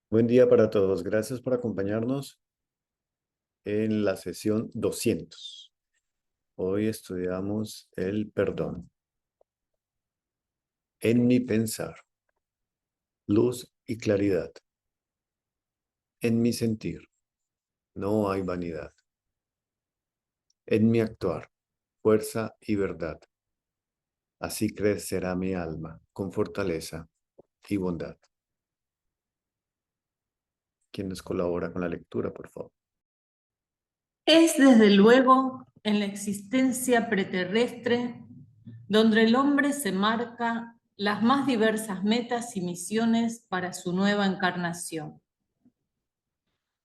Buen día para todos. Gracias por acompañarnos en la sesión 200. Hoy estudiamos el perdón. En mi pensar, luz y claridad. En mi sentir, no hay vanidad. En mi actuar, fuerza y verdad. Así crecerá mi alma con fortaleza y bondad. ¿Quién nos colabora con la lectura, por favor? Es desde luego en la existencia preterrestre donde el hombre se marca las más diversas metas y misiones para su nueva encarnación.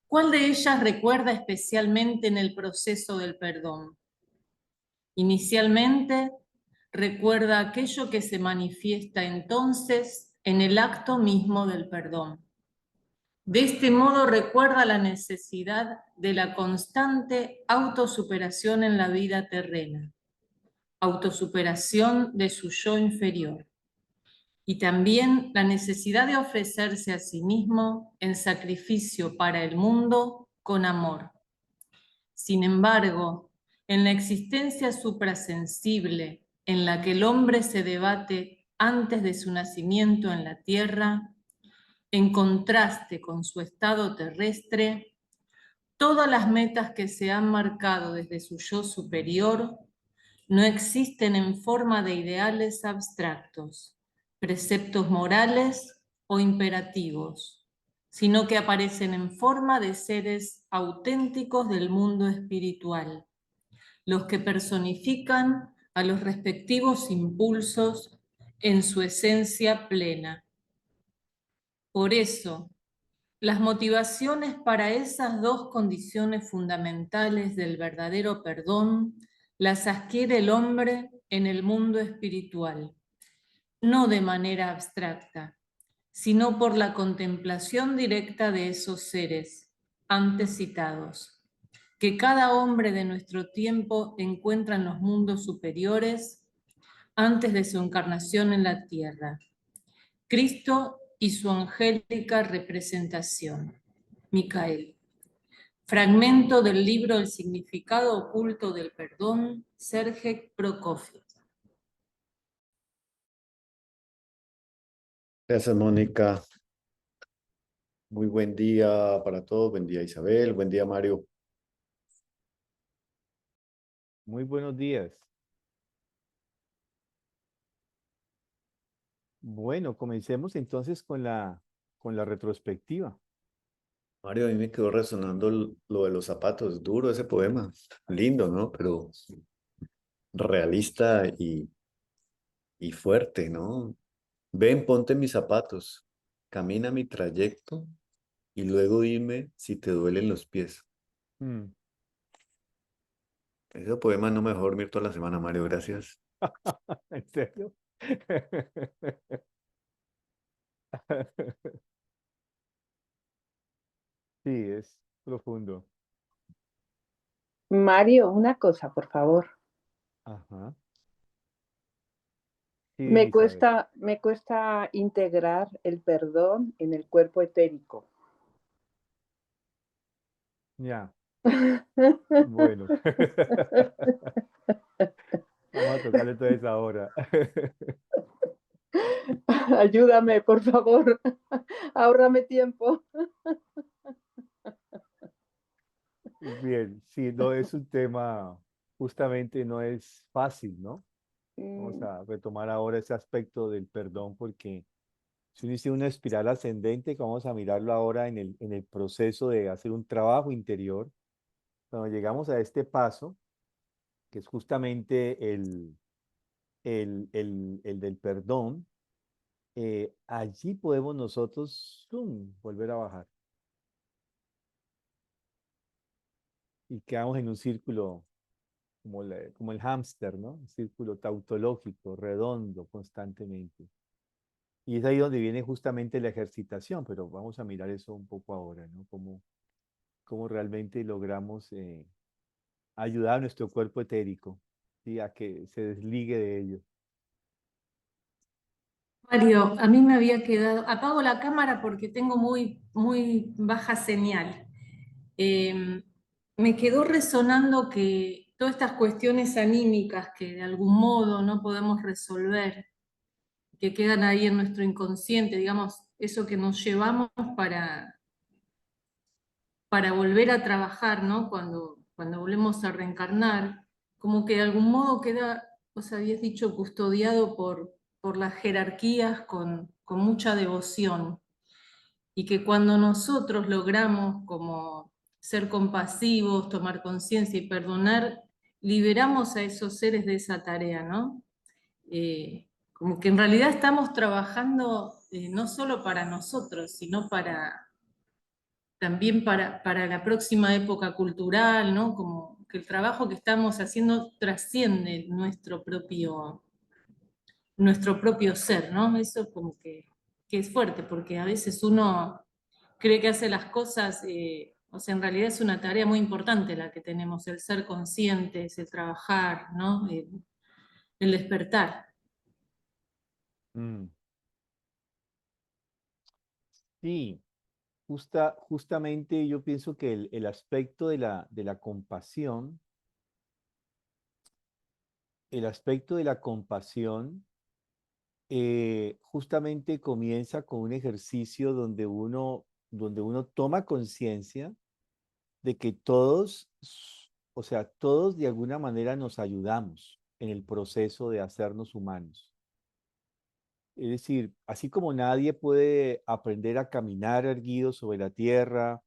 ¿Cuál de ellas recuerda especialmente en el proceso del perdón? Inicialmente, recuerda aquello que se manifiesta entonces en el acto mismo del perdón. De este modo recuerda la necesidad de la constante autosuperación en la vida terrena, autosuperación de su yo inferior, y también la necesidad de ofrecerse a sí mismo en sacrificio para el mundo con amor. Sin embargo, en la existencia suprasensible en la que el hombre se debate antes de su nacimiento en la tierra, en contraste con su estado terrestre, todas las metas que se han marcado desde su yo superior no existen en forma de ideales abstractos, preceptos morales o imperativos, sino que aparecen en forma de seres auténticos del mundo espiritual, los que personifican a los respectivos impulsos en su esencia plena. Por eso, las motivaciones para esas dos condiciones fundamentales del verdadero perdón las adquiere el hombre en el mundo espiritual, no de manera abstracta, sino por la contemplación directa de esos seres antes citados, que cada hombre de nuestro tiempo encuentra en los mundos superiores antes de su encarnación en la tierra. Cristo y su angélica representación. Micael. Fragmento del libro El significado oculto del perdón, Sergej Prokofiev. Gracias, Mónica. Muy buen día para todos. Buen día, Isabel. Buen día, Mario. Muy buenos días. Bueno, comencemos entonces con la retrospectiva. Mario, a mí me quedó resonando lo de los zapatos. Duro ese poema. Lindo, ¿no? Pero realista y fuerte, ¿no? Ven, ponte mis zapatos, camina mi trayecto y luego dime si te duelen los pies. Mm. Ese poema no me dejó dormir toda la semana, Mario, gracias. ¿En serio? Sí, es profundo. Mario, una cosa, por favor. Ajá. Sí, dime, Isabel. Me cuesta integrar el perdón en el cuerpo etérico. Ya, bueno. Vamos a tocarle entonces ahora. Ayúdame, por favor. Ahórrame tiempo. Bien, sí, no es un tema, justamente no es fácil, ¿no? Vamos Mm, a retomar ahora ese aspecto del perdón porque si uno dice una espiral ascendente, que vamos a mirarlo ahora en el proceso de hacer un trabajo interior, cuando llegamos a este paso, que es justamente el del perdón, allí podemos nosotros volver a bajar y quedamos en un círculo como, como el hámster, ¿no? Un círculo tautológico, redondo constantemente. Y es ahí donde viene justamente la ejercitación, pero vamos a mirar eso un poco ahora, ¿no? Cómo realmente logramos ayudar a nuestro cuerpo etérico, ¿sí? A que se desligue de ello. Mario, a mí me había quedado, apago la cámara porque tengo muy baja señal. Eh, Me quedó resonando que todas estas cuestiones anímicas que de algún modo no podemos resolver, que quedan ahí en nuestro inconsciente, digamos, eso que nos llevamos para volver a trabajar, ¿no? Cuando volvemos a reencarnar, como que de algún modo queda, vos habías dicho, custodiado por las jerarquías con mucha devoción. Y que cuando nosotros logramos como ser compasivos, tomar conciencia y perdonar, liberamos a esos seres de esa tarea, ¿no? Como que en realidad estamos trabajando no solo para nosotros, sino también para la próxima época cultural, ¿no? Como que el trabajo que estamos haciendo trasciende nuestro propio ser, ¿no? Eso como que es fuerte, porque a veces uno cree que hace las cosas, o sea, en realidad es una tarea muy importante la que tenemos, el ser conscientes, el trabajar, ¿no? El despertar. Mm. Sí, justamente yo pienso que el aspecto de la compasión, el aspecto de la compasión justamente comienza con un ejercicio donde uno toma conciencia de que todos, o sea, todos de alguna manera nos ayudamos en el proceso de hacernos humanos. Es decir, así como nadie puede aprender a caminar erguido sobre la tierra,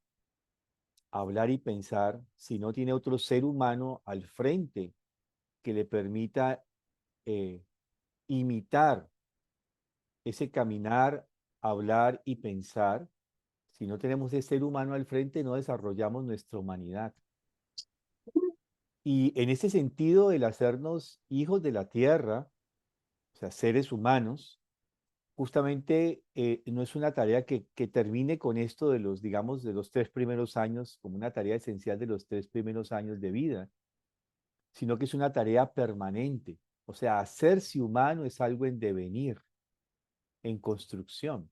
hablar y pensar, si no tiene otro ser humano al frente que le permita eh, imitar ese caminar, hablar y pensar, si no tenemos ese ser humano al frente, no desarrollamos nuestra humanidad. Y en ese sentido, el hacernos hijos de la tierra, o sea, seres humanos, justamente no es una tarea que termine con esto de los, digamos, de los 3 primeros años, como una tarea esencial de los 3 primeros años de vida, sino que es una tarea permanente. O sea, hacerse humano es algo en devenir, en construcción.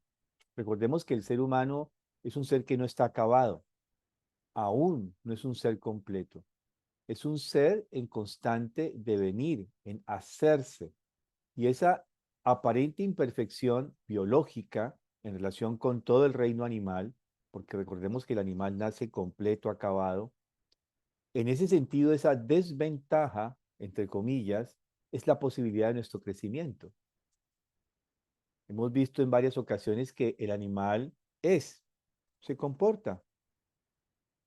Recordemos que el ser humano es un ser que no está acabado, aún no es un ser completo. Es un ser en constante devenir, en hacerse. Y esa aparente imperfección biológica en relación con todo el reino animal, porque recordemos que el animal nace completo, acabado, en ese sentido, esa desventaja, entre comillas, es la posibilidad de nuestro crecimiento. Hemos visto en varias ocasiones que el animal se comporta,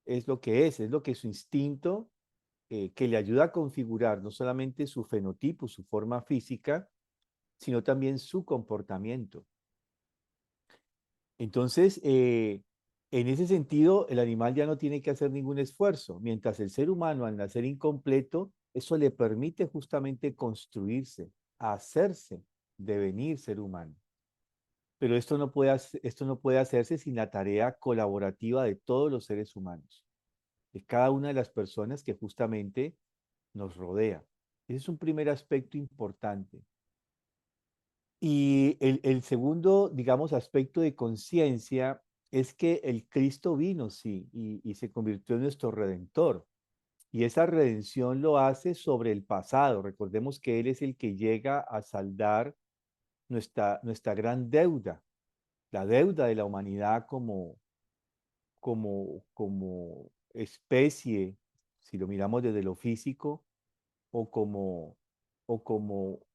es lo que su instinto, que le ayuda a configurar no solamente su fenotipo, su forma física, sino también su comportamiento. Entonces, en ese sentido, el animal ya no tiene que hacer ningún esfuerzo, mientras el ser humano al nacer incompleto, eso le permite justamente construirse, hacerse, devenir ser humano. Pero esto no puede hacerse sin la tarea colaborativa de todos los seres humanos, de cada una de las personas que justamente nos rodea. Ese es un primer aspecto importante. Y el segundo, digamos, aspecto de conciencia es que el Cristo vino, sí, y se convirtió en nuestro redentor. Y esa redención lo hace sobre el pasado. Recordemos que Él es el que llega a saldar nuestra gran deuda, la deuda de la humanidad como especie, si lo miramos desde lo físico, o como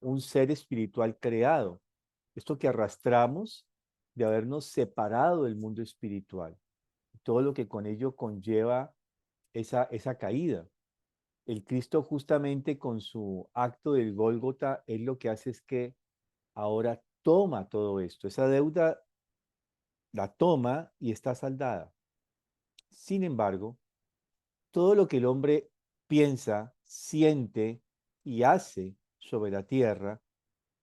un ser espiritual creado. Esto que arrastramos de habernos separado del mundo espiritual, todo lo que con ello conlleva esa caída. El Cristo justamente con su acto del Gólgota, él lo que hace es que ahora toma todo esto, esa deuda la toma y está saldada. Sin embargo, todo lo que el hombre piensa, siente y hace sobre la tierra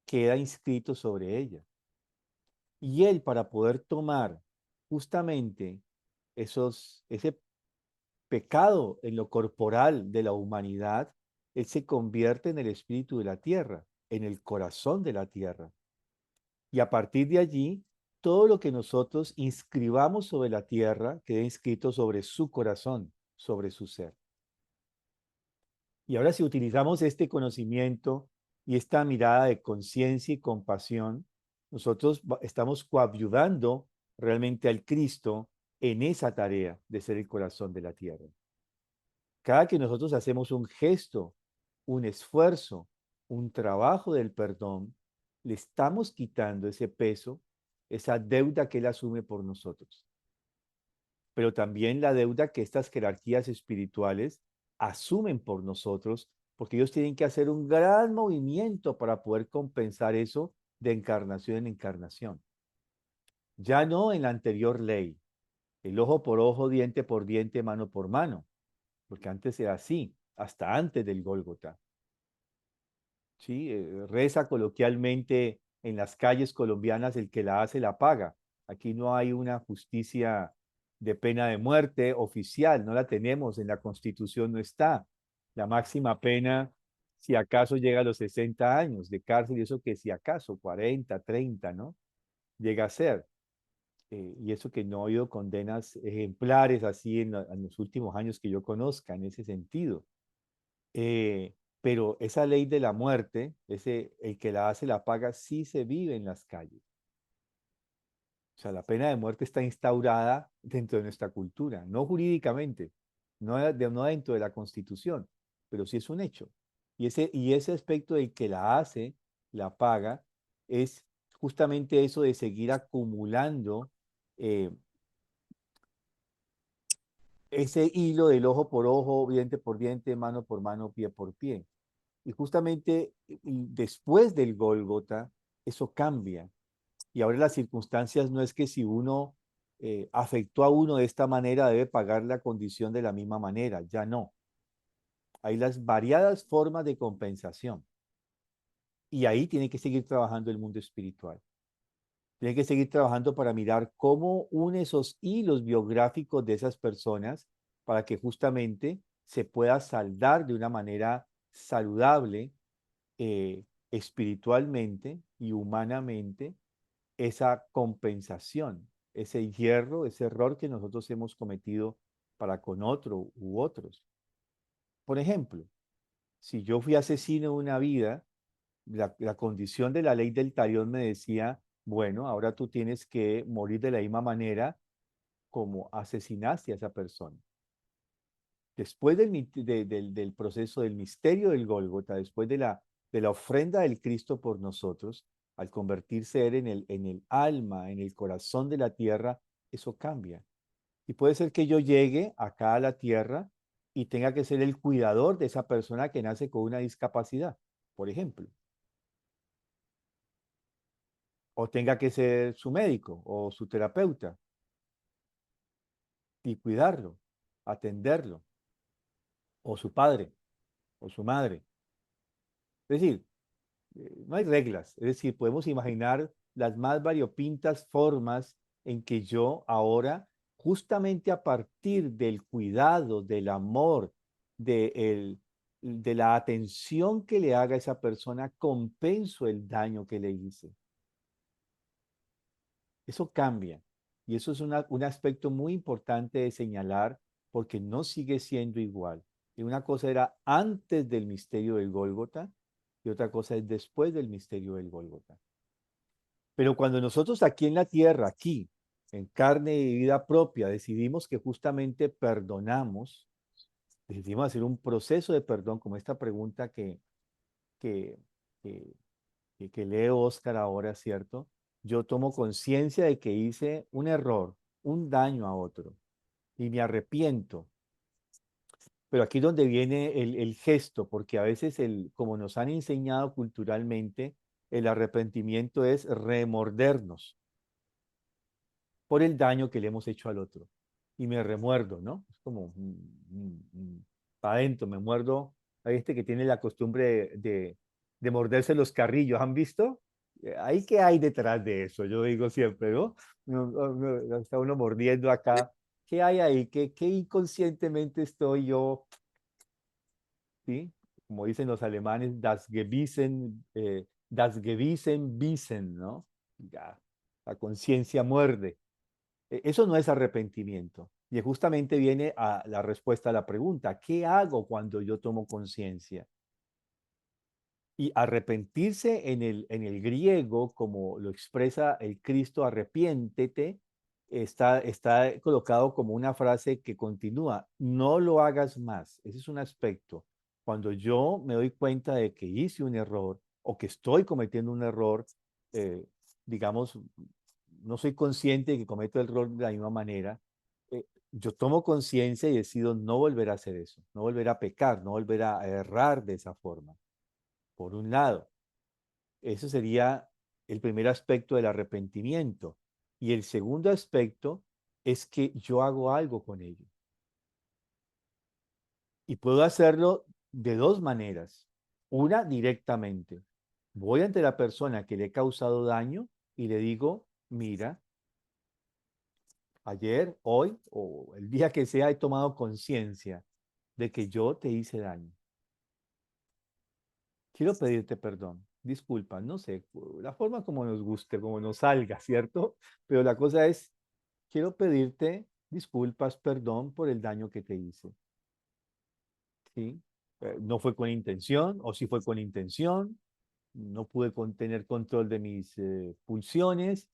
queda inscrito sobre ella. Y él, para poder tomar justamente ese pecado en lo corporal de la humanidad, él se convierte en el espíritu de la tierra, en el corazón de la tierra. Y a partir de allí, todo lo que nosotros inscribamos sobre la tierra queda inscrito sobre su corazón, sobre su ser. Y ahora si utilizamos este conocimiento y esta mirada de conciencia y compasión, nosotros estamos coadyuvando realmente al Cristo en esa tarea de ser el corazón de la tierra. Cada que nosotros hacemos un gesto, un esfuerzo, un trabajo del perdón, le estamos quitando ese peso, esa deuda que Él asume por nosotros. Pero también la deuda que estas jerarquías espirituales asumen por nosotros, porque ellos tienen que hacer un gran movimiento para poder compensar eso de encarnación en encarnación. Ya no en la anterior ley, el ojo por ojo, diente por diente, mano por mano, porque antes era así, hasta antes del Gólgota. ¿Sí? Reza coloquialmente en las calles colombianas, el que la hace la paga. Aquí no hay una justicia de pena de muerte oficial, no la tenemos, en la Constitución no está. La máxima pena, si acaso llega a los 60 años de cárcel, y eso que si acaso 40, 30, ¿no? Llega a ser. Y eso que no ha habido condenas ejemplares así en los últimos años que yo conozca, en ese sentido. Pero esa ley de la muerte, el que la hace la paga, sí se vive en las calles. O sea, la pena de muerte está instaurada dentro de nuestra cultura, no jurídicamente, no dentro de la Constitución, pero sí es un hecho. Y ese aspecto del que la hace, la paga, es justamente eso de seguir acumulando eh, ese hilo del ojo por ojo, diente por diente, mano por mano, pie por pie. Y justamente después del Gólgota, eso cambia. Y ahora las circunstancias no es que si uno afectó a uno de esta manera, debe pagar la condición de la misma manera. Ya no. Hay las variadas formas de compensación. Y ahí tiene que seguir trabajando el mundo espiritual. Tiene que seguir trabajando para mirar cómo une esos hilos biográficos de esas personas para que justamente se pueda saldar de una manera saludable espiritualmente y humanamente esa compensación, ese hierro, ese error que nosotros hemos cometido para con otro u otros. Por ejemplo, si yo fui asesino una vida, la condición de la ley del talión me decía, bueno, ahora tú tienes que morir de la misma manera como asesinaste a esa persona. Después del proceso del misterio del Gólgota, después de la ofrenda del Cristo por nosotros, al convertirse Él en el alma, en el corazón de la tierra, eso cambia. Y puede ser que yo llegue acá a la tierra y tenga que ser el cuidador de esa persona que nace con una discapacidad, por ejemplo. O tenga que ser su médico o su terapeuta y cuidarlo, atenderlo, o su padre o su madre. Es decir, no hay reglas, es decir, podemos imaginar las más variopintas formas en que yo ahora, justamente a partir del cuidado, del amor, de la atención que le haga a esa persona, compenso el daño que le hice. Eso cambia. Y eso es un aspecto muy importante de señalar porque no sigue siendo igual. Y una cosa era antes del misterio del Gólgota y otra cosa es después del misterio del Gólgota. Pero cuando nosotros aquí en la tierra, aquí, en carne y vida propia, decidimos que justamente perdonamos, decidimos hacer un proceso de perdón, como esta pregunta que, que, que lee Oscar ahora, ¿cierto? Yo tomo conciencia de que hice un error, un daño a otro, y me arrepiento. Pero aquí es donde viene el gesto, porque a veces, como nos han enseñado culturalmente, el arrepentimiento es remordernos por el daño que le hemos hecho al otro. Y me remuerdo, ¿no? Es como para adentro, me muerdo. Hay este que tiene la costumbre de morderse los carrillos, ¿han visto? ¿Ahí qué hay detrás de eso? Yo digo siempre, ¿no? Está uno mordiendo acá. ¿Qué hay ahí? ¿Qué inconscientemente estoy yo? ¿Sí? Como dicen los alemanes, das Gewissen wissen, ¿no? Ya, la conciencia muerde. Eso no es arrepentimiento. Y justamente viene a la respuesta a la pregunta, ¿qué hago cuando yo tomo conciencia? Y arrepentirse en el griego, como lo expresa el Cristo, arrepiéntete, está colocado como una frase que continúa, no lo hagas más. Ese es un aspecto. Cuando yo me doy cuenta de que hice un error o que estoy cometiendo un error, eh, digamos, no soy consciente de que cometo el error de la misma manera, yo tomo conciencia y decido no volver a hacer eso, no volver a pecar, no volver a errar de esa forma. Por un lado, eso sería el primer aspecto del arrepentimiento. Y el segundo aspecto es que yo hago algo con ello. Y puedo hacerlo de dos maneras. Una, directamente. Voy ante la persona que le he causado daño y le digo, mira, ayer, hoy o el día que sea, he tomado conciencia de que yo te hice daño. Quiero pedirte perdón. Disculpa, no sé, la forma como nos guste, como nos salga, ¿cierto? Pero la cosa es, quiero pedirte disculpas, perdón por el daño que te hice. ¿Sí? No fue con intención, o sí fue con intención, no pude tener control de mis pulsiones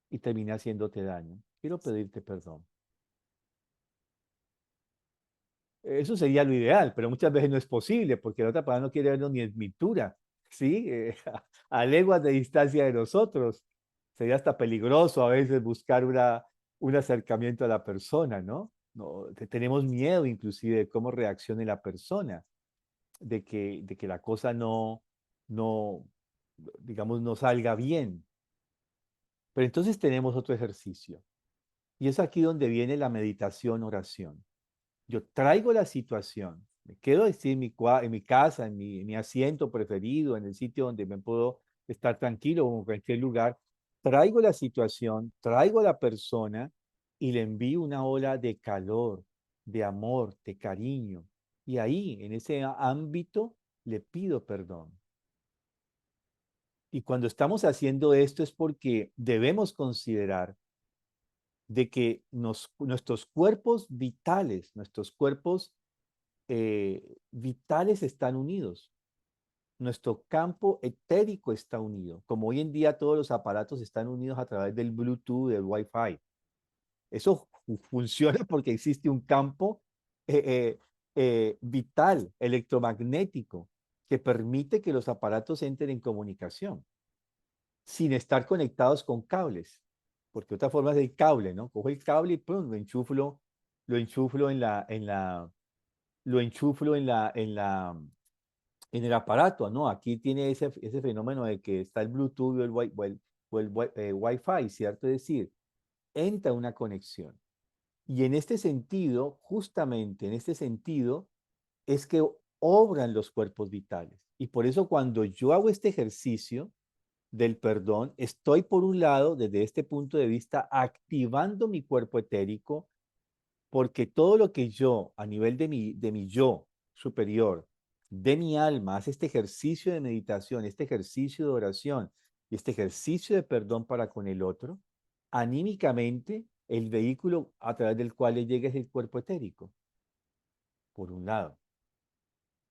y terminé haciéndote daño. Quiero pedirte perdón. Eso sería lo ideal, pero muchas veces no es posible porque la otra persona no quiere vernos ni en pintura, ¿sí? A leguas de distancia de nosotros. Sería hasta peligroso a veces buscar un acercamiento a la persona, ¿no? No, tenemos miedo inclusive de cómo reaccione la persona, de que la cosa no, digamos, no salga bien. Pero entonces tenemos otro ejercicio y es aquí donde viene la meditación, oración. Yo traigo la situación, me quedo así en mi casa, en mi asiento preferido, en el sitio donde me puedo estar tranquilo o en cualquier lugar. Traigo la situación, traigo a la persona y le envío una ola de calor, de amor, de cariño. Y ahí, en ese ámbito, le pido perdón. Y cuando estamos haciendo esto es porque debemos considerar de que nuestros cuerpos vitales, nuestros cuerpos vitales están unidos. Nuestro campo etérico está unido. Como hoy en día todos los aparatos están unidos a través del Bluetooth, del Wi-Fi. Eso funciona porque existe un campo eh, vital, electromagnético, que permite que los aparatos entren en comunicación sin estar conectados con cables. Porque otra forma es el cable, ¿no? Cojo el cable y ¡pum! Lo enchuflo lo enchuflo en el aparato, ¿no? Aquí tiene ese fenómeno de que está el Bluetooth o el Wi-Fi, ¿cierto? Es decir, entra una conexión. Y en este sentido, justamente en este sentido, es que obran los cuerpos vitales. Y por eso cuando yo hago este ejercicio del perdón, estoy por un lado, desde este punto de vista, activando mi cuerpo etérico, porque todo lo que yo, a nivel de mi yo superior, de mi alma, hace este ejercicio de meditación, este ejercicio de oración y este ejercicio de perdón para con el otro, anímicamente, el vehículo a través del cual le llega es el cuerpo etérico, por un lado.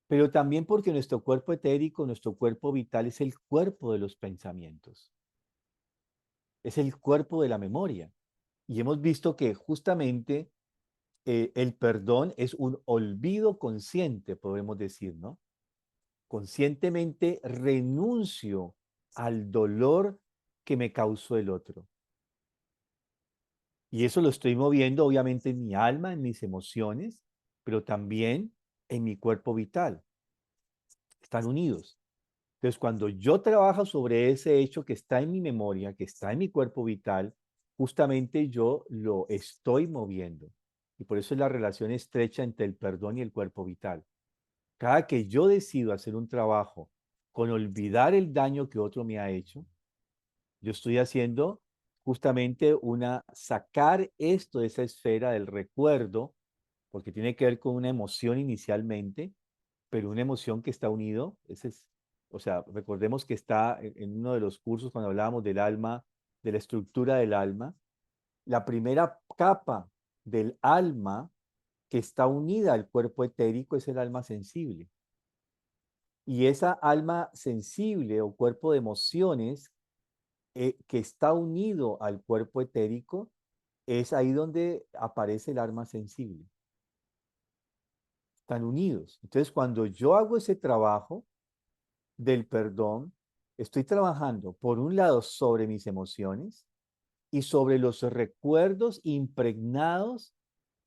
Pero también porque nuestro cuerpo etérico, nuestro cuerpo vital es el cuerpo de los pensamientos, es el cuerpo de la memoria. Y hemos visto que justamente el perdón es un olvido consciente, podemos decir, ¿no? Conscientemente renuncio al dolor que me causó el otro. Y eso lo estoy moviendo obviamente en mi alma, en mis emociones, pero también en mi cuerpo vital. Están unidos. Entonces, cuando yo trabajo sobre ese hecho que está en mi memoria, que está en mi cuerpo vital, justamente yo lo estoy moviendo. Y por eso es la relación estrecha entre el perdón y el cuerpo vital. Cada que yo decido hacer un trabajo con olvidar el daño que otro me ha hecho, yo estoy haciendo justamente sacar esto de esa esfera del recuerdo, porque tiene que ver con una emoción inicialmente, pero una emoción que está unido, o sea, recordemos que está en uno de los cursos cuando hablábamos del alma, de la estructura del alma, la primera capa del alma que está unida al cuerpo etérico es el alma sensible. Y esa alma sensible o cuerpo de emociones que está unido al cuerpo etérico, es ahí donde aparece el alma sensible. Están unidos. Entonces, cuando yo hago ese trabajo del perdón, estoy trabajando, por un lado, sobre mis emociones y sobre los recuerdos impregnados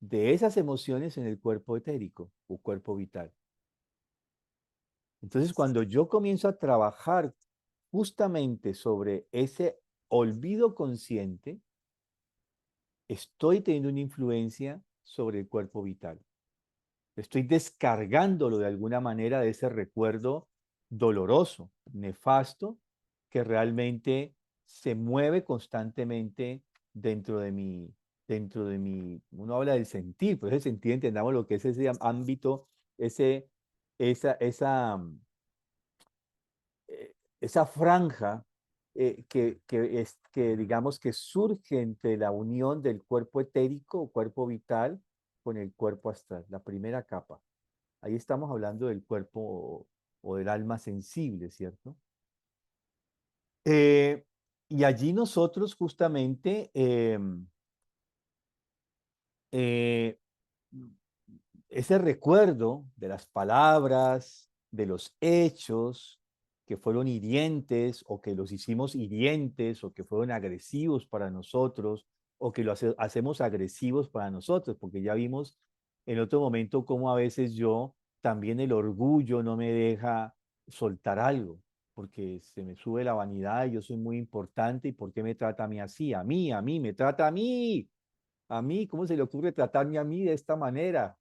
de esas emociones en el cuerpo etérico o cuerpo vital. Entonces, cuando yo comienzo a trabajar justamente sobre ese olvido consciente, estoy teniendo una influencia sobre el cuerpo vital. Estoy descargándolo de alguna manera de ese recuerdo doloroso, nefasto, que realmente se mueve constantemente dentro de mi, uno habla del sentir, pues el sentir, entendamos lo que es ese ámbito, esa esa franja que digamos que surge entre la unión del cuerpo etérico o cuerpo vital con el cuerpo astral, la primera capa. Ahí estamos hablando del cuerpo o del alma sensible, ¿cierto? Y allí nosotros justamente eh, ese recuerdo de las palabras, de los hechos que fueron hirientes o que los hicimos hirientes o que fueron agresivos para nosotros o que lo hacemos agresivos para nosotros, porque ya vimos en otro momento cómo a veces yo también el orgullo no me deja soltar algo, porque se me sube la vanidad y yo soy muy importante y ¿por qué me trata a mí así? A mí, me trata a mí. A mí, ¿cómo se le ocurre tratarme a mí de esta manera?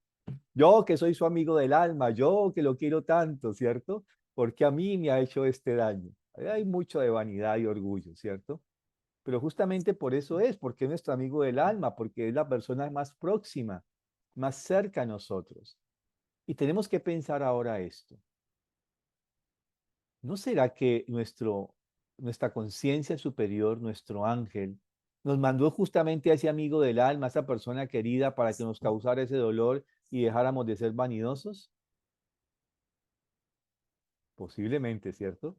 Yo que soy su amigo del alma, yo que lo quiero tanto, ¿cierto? Porque a mí me ha hecho este daño. Hay mucho de vanidad y orgullo, ¿cierto? Pero justamente por eso es, porque es nuestro amigo del alma, porque es la persona más próxima, más cerca a nosotros. Y tenemos que pensar ahora esto. ¿No será que nuestra conciencia superior, nuestro ángel, nos mandó justamente a ese amigo del alma, a esa persona querida, para que nos causara ese dolor y dejáramos de ser vanidosos? Posiblemente, ¿cierto?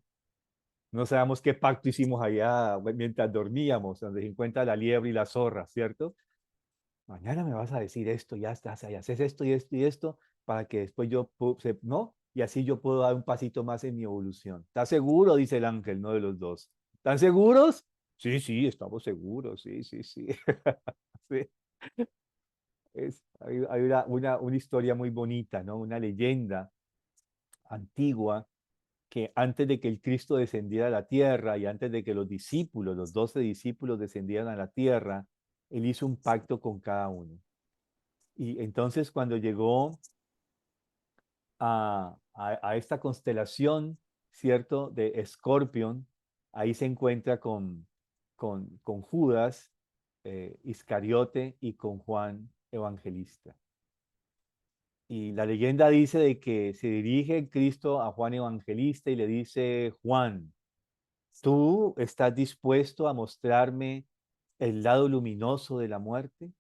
No sabemos qué pacto hicimos allá mientras dormíamos, donde se encuentra la liebre y la zorra, ¿cierto? Mañana me vas a decir esto, ya estás, y haces esto y esto y esto, para que después ¿no? Y así yo puedo dar un pasito más en mi evolución. ¿Estás seguro? Dice el ángel, no de los dos. ¿Están seguros? Sí, sí, estamos seguros, sí, sí, sí. Sí. Hay una historia muy bonita, ¿no? Una leyenda antigua que antes de que el Cristo descendiera a la tierra y antes de que los discípulos, los 12 discípulos descendieran a la tierra, él hizo un pacto con cada uno. Y entonces cuando llegó a esta constelación, ¿cierto? De Escorpión, ahí se encuentra con Judas, Iscariote y con Juan Evangelista. Y la leyenda dice de que se dirige Cristo a Juan Evangelista y le dice: Juan, ¿tú estás dispuesto a mostrarme el lado luminoso de la muerte?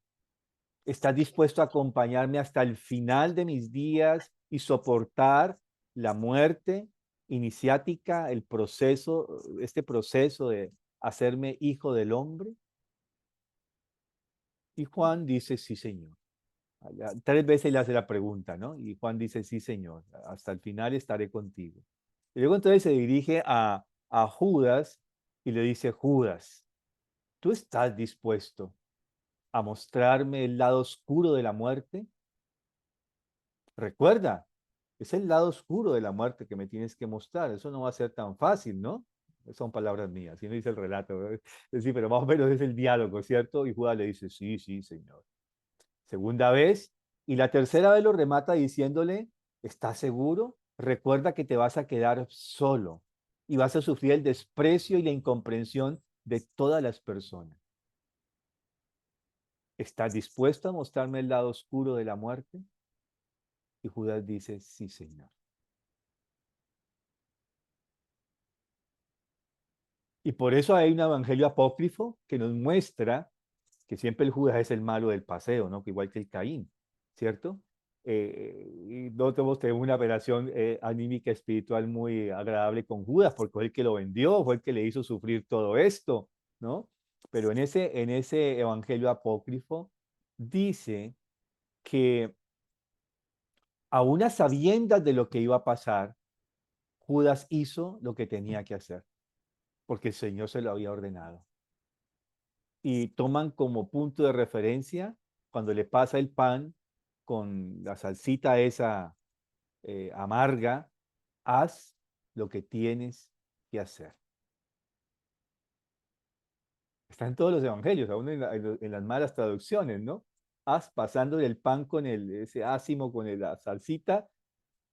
¿Estás dispuesto a acompañarme hasta el final de mis días y soportar la muerte iniciática, este proceso de hacerme hijo del hombre? Y Juan dice: sí, Señor. 3 veces le hace la pregunta, ¿no? Y Juan dice: sí, Señor, hasta el final estaré contigo. Y luego entonces se dirige a Judas y le dice: Judas, ¿tú estás dispuesto a mostrarme el lado oscuro de la muerte? Recuerda, es el lado oscuro de la muerte que me tienes que mostrar. Eso no va a ser tan fácil, ¿no? Son palabras mías, y no dice el relato, ¿verdad? Es decir, pero más o menos es el diálogo, ¿cierto? Y Judas le dice: sí, sí, Señor. Segunda vez, y la tercera vez lo remata diciéndole: ¿estás seguro? Recuerda que te vas a quedar solo y vas a sufrir el desprecio y la incomprensión de todas las personas. ¿Estás dispuesto a mostrarme el lado oscuro de la muerte? Y Judas dice: sí, Señor. Y Y por eso hay un evangelio apócrifo que nos muestra que siempre el Judas es el malo del paseo, ¿no? Que igual que el Caín, ¿cierto? Y no tenemos una relación anímica espiritual muy agradable con Judas, porque fue el que lo vendió, fue el que le hizo sufrir todo esto, ¿no? Pero en ese evangelio apócrifo dice que a unas sabiendas de lo que iba a pasar, Judas hizo lo que tenía que hacer, porque el Señor se lo había ordenado. Y toman como punto de referencia cuando le pasa el pan con la salsita esa amarga, haz lo que tienes que hacer. Está en todos los evangelios, aún en las malas traducciones, ¿no? Haz pasando el pan con ese ácimo, con la salsita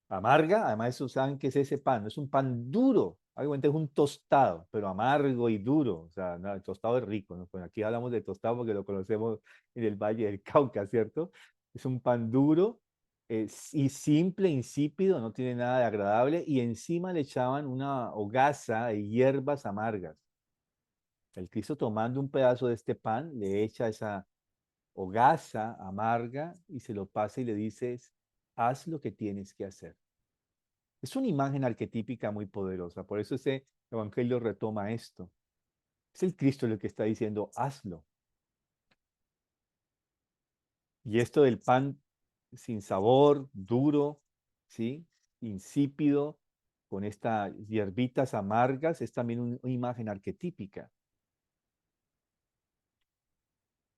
amarga, además eso saben que es ese pan, no es un pan duro, obviamente es un tostado, pero amargo y duro, o sea, no, el tostado es rico, ¿no? Pues aquí hablamos de tostado porque lo conocemos en el Valle del Cauca, ¿cierto? Es un pan duro y simple, insípido, no tiene nada de agradable, y encima le echaban una hogaza de hierbas amargas. El Cristo tomando un pedazo de este pan, le echa esa hogaza amarga y se lo pasa y le dice, haz lo que tienes que hacer. Es una imagen arquetípica muy poderosa, por eso ese evangelio retoma esto. Es el Cristo el que está diciendo, hazlo. Y esto del pan sin sabor, duro, ¿sí? Insípido, con estas hierbitas amargas, es también una imagen arquetípica.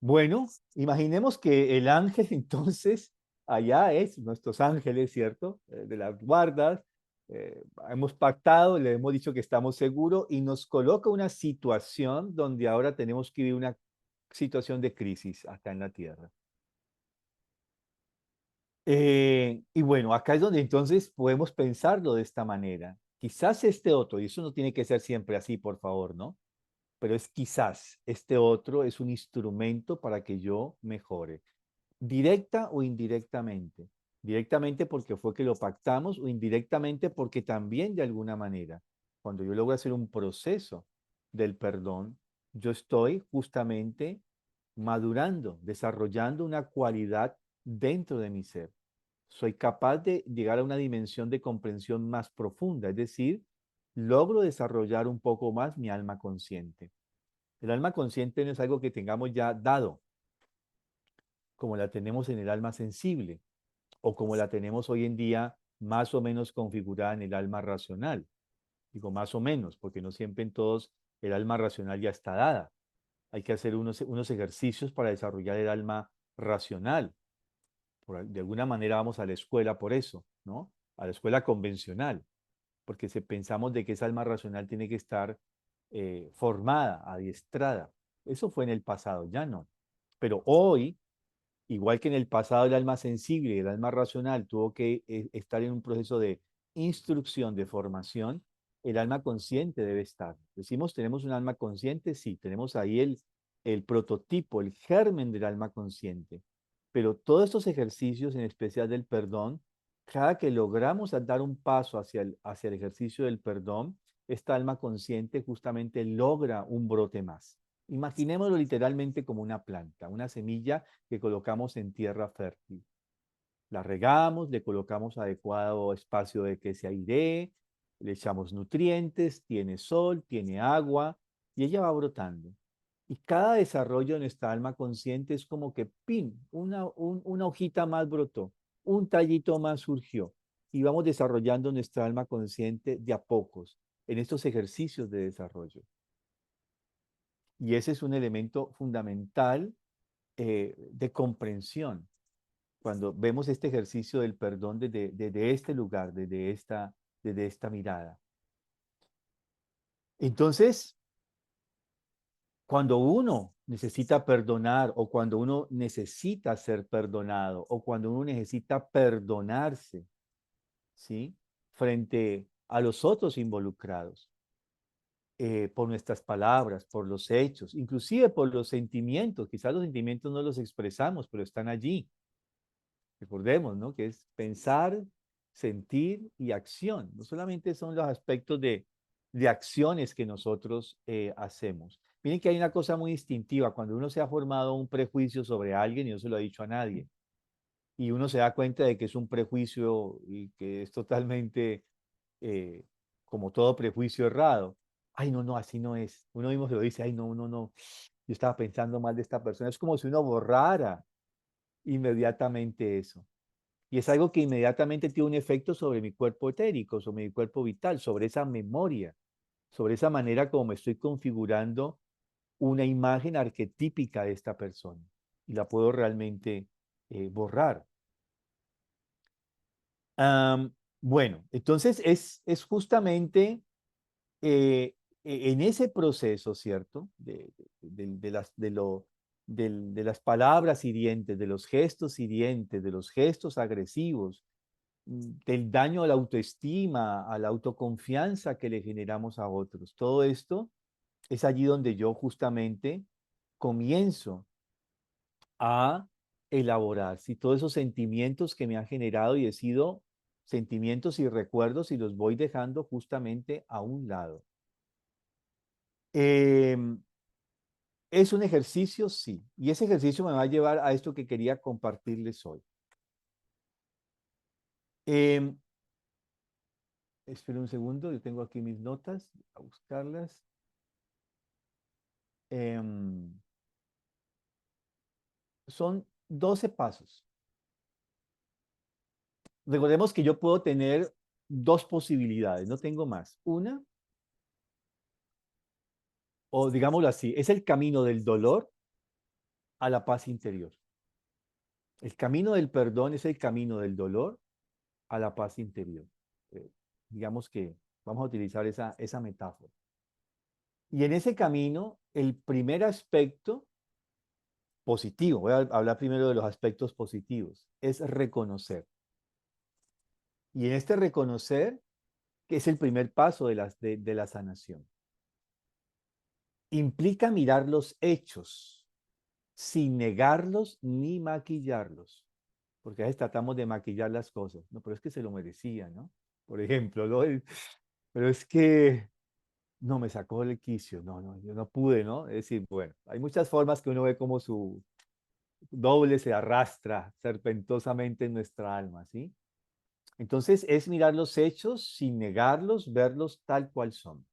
Bueno, imaginemos que el ángel entonces allá es, nuestros ángeles, ¿cierto? De las guardas, hemos pactado, le hemos dicho que estamos seguros y nos coloca una situación donde ahora tenemos que vivir una situación de crisis acá en la tierra. Y bueno, acá es donde entonces podemos pensarlo de esta manera. Quizás este otro, y eso no tiene que ser siempre así, por favor, ¿no? Pero es quizás este otro es un instrumento para que yo mejore, directa o indirectamente. Directamente porque fue que lo pactamos o indirectamente porque también de alguna manera, cuando yo logro hacer un proceso del perdón, yo estoy justamente madurando, desarrollando una cualidad dentro de mi ser. Soy capaz de llegar a una dimensión de comprensión más profunda, es decir, logro desarrollar un poco más mi alma consciente. El alma consciente no es algo que tengamos ya dado, como la tenemos en el alma sensible o como la tenemos hoy en día más o menos configurada en el alma racional. Digo más o menos, porque no siempre en todos el alma racional ya está dada. Hay que hacer unos ejercicios para desarrollar el alma racional. De alguna manera vamos a la escuela por eso, ¿no? A la escuela convencional, porque si pensamos de que esa alma racional tiene que estar formada, adiestrada. Eso fue en el pasado, ya no. Pero hoy, igual que en el pasado el alma sensible y el alma racional tuvo que estar en un proceso de instrucción, de formación, el alma consciente debe estar. Decimos, ¿tenemos un alma consciente? Sí, tenemos ahí el prototipo, el germen del alma consciente. Pero todos estos ejercicios, en especial del perdón, cada que logramos dar un paso hacia el ejercicio del perdón, esta alma consciente justamente logra un brote más. Imaginémoslo literalmente como una planta, una semilla que colocamos en tierra fértil. La regamos, le colocamos adecuado espacio de que se airee, le echamos nutrientes, tiene sol, tiene agua y ella va brotando. Y cada desarrollo de nuestra alma consciente es como que, ¡pin!, una hojita más brotó, un tallito más surgió. Y vamos desarrollando nuestra alma consciente de a pocos en estos ejercicios de desarrollo. Y ese es un elemento fundamental de comprensión cuando vemos este ejercicio del perdón desde este lugar, desde esta mirada. Entonces, cuando uno necesita perdonar o cuando uno necesita ser perdonado o cuando uno necesita perdonarse, ¿sí? Frente a los otros involucrados, por nuestras palabras, por los hechos, inclusive por los sentimientos. Quizás los sentimientos no los expresamos, pero están allí. Recordemos, ¿no? Que es pensar, sentir y acción. No solamente son los aspectos de acciones que nosotros hacemos. Miren que hay una cosa muy distintiva. Cuando uno se ha formado un prejuicio sobre alguien, y no se lo ha dicho a nadie, y uno se da cuenta de que es un prejuicio y que es totalmente, como todo prejuicio, errado. Ay, no, no, así no es. Uno mismo se lo dice, ay, no, no, no, yo estaba pensando mal de esta persona. Es como si uno borrara inmediatamente eso. Y es algo que inmediatamente tiene un efecto sobre mi cuerpo etérico, sobre mi cuerpo vital, sobre esa memoria, sobre esa manera como me estoy configurando una imagen arquetípica de esta persona. Y la puedo realmente borrar. Bueno, entonces es justamente en ese proceso, ¿cierto? De las palabras hirientes, de los gestos hirientes, de los gestos agresivos, del daño a la autoestima, a la autoconfianza que le generamos a otros. Todo esto es allí donde yo justamente comienzo a elaborar, si todos esos sentimientos que me han generado y he sido sentimientos y recuerdos y los voy dejando justamente a un lado. ¿Es un ejercicio? Sí. Y ese ejercicio me va a llevar a esto que quería compartirles hoy. Espera un segundo, yo tengo aquí mis notas, a buscarlas. Son 12 pasos. Recordemos que yo puedo tener dos posibilidades, no tengo más. Una, o digámoslo así, es el camino del dolor a la paz interior. El camino del perdón es el camino del dolor a la paz interior. Digamos que vamos a utilizar esa metáfora. Y en ese camino, el primer aspecto positivo, voy a hablar primero de los aspectos positivos, es reconocer. Y en este reconocer, que es el primer paso de la sanación, implica mirar los hechos sin negarlos ni maquillarlos. Porque a veces tratamos de maquillar las cosas. No, pero es que se lo merecía, ¿no? Por ejemplo, ¿no? Pero es que no me sacó el quicio. No, no, yo no pude, ¿no? Es decir, bueno, hay muchas formas que uno ve como su doble se arrastra serpentosamente en nuestra alma, ¿sí? Entonces es mirar los hechos sin negarlos, verlos tal cual son.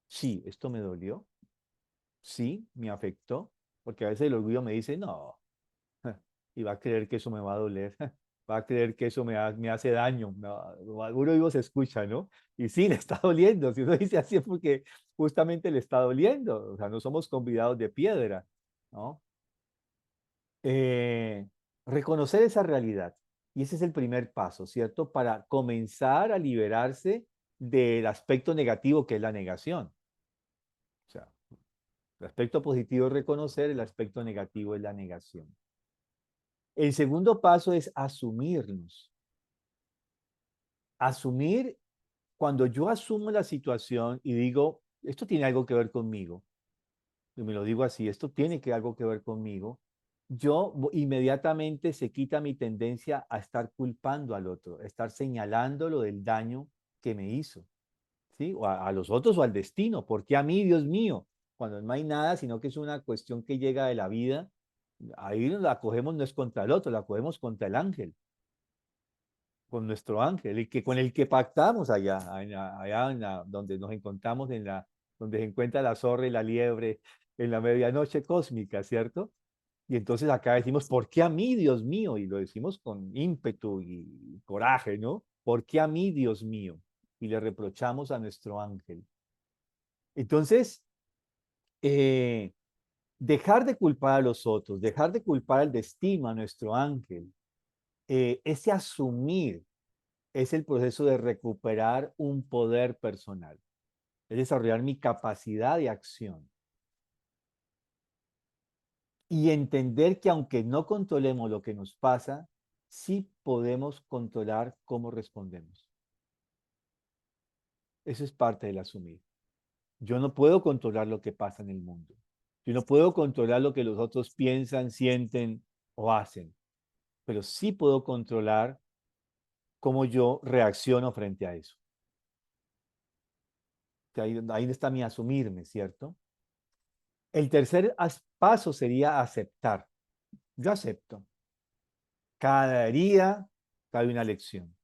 Sí, esto me dolió. Sí, me afectó. Porque a veces el orgullo me dice, no, y va a creer que eso me va a doler, va a creer que eso me hace daño. No, uno vivo se escucha, ¿no? Y sí, le está doliendo. Si uno dice así es porque justamente le está doliendo. O sea, no somos convidados de piedra, ¿no? Eh, reconocer esa realidad. Y ese es el primer paso, ¿cierto? Para comenzar a liberarse del aspecto negativo que es la negación. O sea, el aspecto positivo es reconocer, el aspecto negativo es la negación. El segundo paso es asumirnos. Asumir, cuando yo asumo la situación y digo, esto tiene algo que ver conmigo, y me lo digo así, esto tiene algo que ver conmigo, inmediatamente se quita mi tendencia a estar culpando al otro, a estar señalándolo del daño que me hizo, ¿sí? O a los otros o al destino. ¿Por qué a mí, Dios mío? Cuando no hay nada, sino que es una cuestión que llega de la vida, ahí la cogemos no es contra el otro, la cogemos contra el ángel, con nuestro ángel, con el que pactamos allá donde nos encontramos, donde se encuentra la zorra y la liebre en la medianoche cósmica, ¿cierto? Y entonces acá decimos, ¿por qué a mí, Dios mío? Y lo decimos con ímpetu y coraje, ¿no? ¿Por qué a mí, Dios mío? Y le reprochamos a nuestro ángel. Entonces, dejar de culpar a los otros, dejar de culpar al destino, a nuestro ángel, ese asumir es el proceso de recuperar un poder personal, es desarrollar mi capacidad de acción y entender que aunque no controlemos lo que nos pasa, sí podemos controlar cómo respondemos. Eso es parte del asumir. Yo no puedo controlar lo que pasa en el mundo. Yo no puedo controlar lo que los otros piensan, sienten o hacen, pero sí puedo controlar cómo yo reacciono frente a eso. que ahí está mi asumirme, ¿cierto? El tercer paso sería aceptar. Yo acepto. Cada herida trae una lección.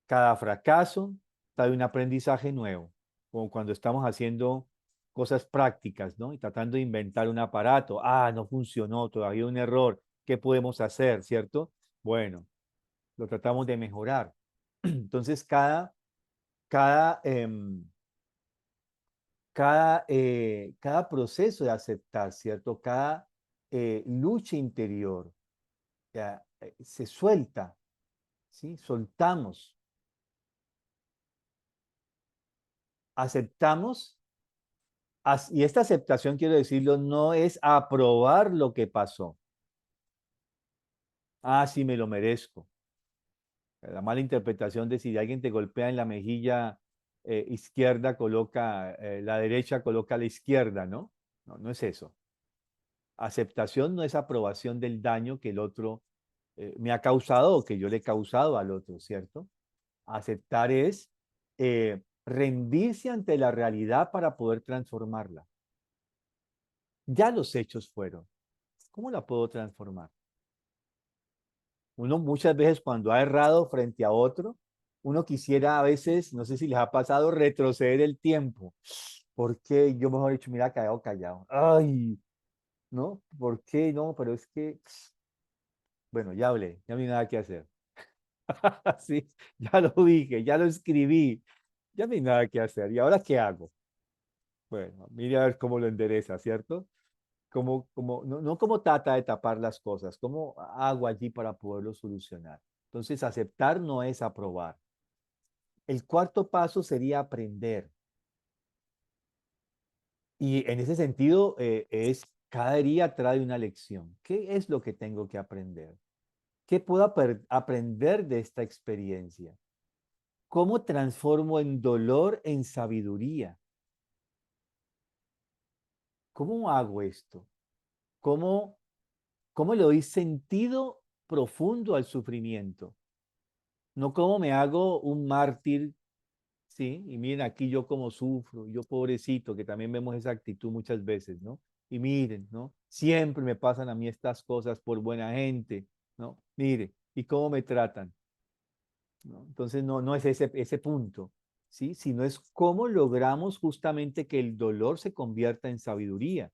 Cada fracaso trae un aprendizaje nuevo, como cuando estamos haciendo cosas prácticas, ¿no? Y tratando de inventar un aparato. Ah, no funcionó, todavía un error. ¿Qué podemos hacer, cierto? Bueno, lo tratamos de mejorar. Entonces, cada, em, cada proceso de aceptar, ¿cierto? Cada lucha interior ya, se suelta, ¿sí? Soltamos, aceptamos, y esta aceptación, quiero decirlo, no es aprobar lo que pasó. Ah, sí, me lo merezco. La mala interpretación de si alguien te golpea en la mejilla izquierda, coloca la derecha, coloca la izquierda, ¿no? No, no es eso. Aceptación no es aprobación del daño que el otro me ha causado o que yo le he causado al otro, ¿cierto? Aceptar es rendirse ante la realidad para poder transformarla. Ya los hechos fueron. ¿Cómo la puedo transformar? Uno muchas veces cuando ha errado frente a otro, uno quisiera a veces, no sé si les ha pasado, retroceder el tiempo. Porque yo mejor he dicho, mira, quedado callado. Ay, ¿no? ¿Por qué? No, pero es que, bueno, ya hablé, ya no hay nada que hacer. Sí, ya lo dije, ya lo escribí, ya no hay nada que hacer. ¿Y ahora qué hago? Bueno, mire a ver cómo lo endereza, ¿cierto? No como trata de tapar las cosas, cómo hago allí para poderlo solucionar. Entonces, aceptar no es aprobar. El cuarto paso sería aprender. Y en ese sentido, es cada día trae una lección. ¿Qué es lo que tengo que aprender? ¿Qué puedo aprender de esta experiencia? ¿Cómo transformo en dolor en sabiduría? ¿Cómo hago esto? ¿Cómo, cómo le doy sentido profundo al sufrimiento? No cómo me hago un mártir, ¿sí? Y miren aquí yo cómo sufro, yo pobrecito, que también vemos esa actitud muchas veces, ¿no? Y miren, ¿no? Siempre me pasan a mí estas cosas por buena gente, ¿no? Mire, ¿y cómo me tratan? ¿No? Entonces no es ese punto, ¿sí? Sino es cómo logramos justamente que el dolor se convierta en sabiduría.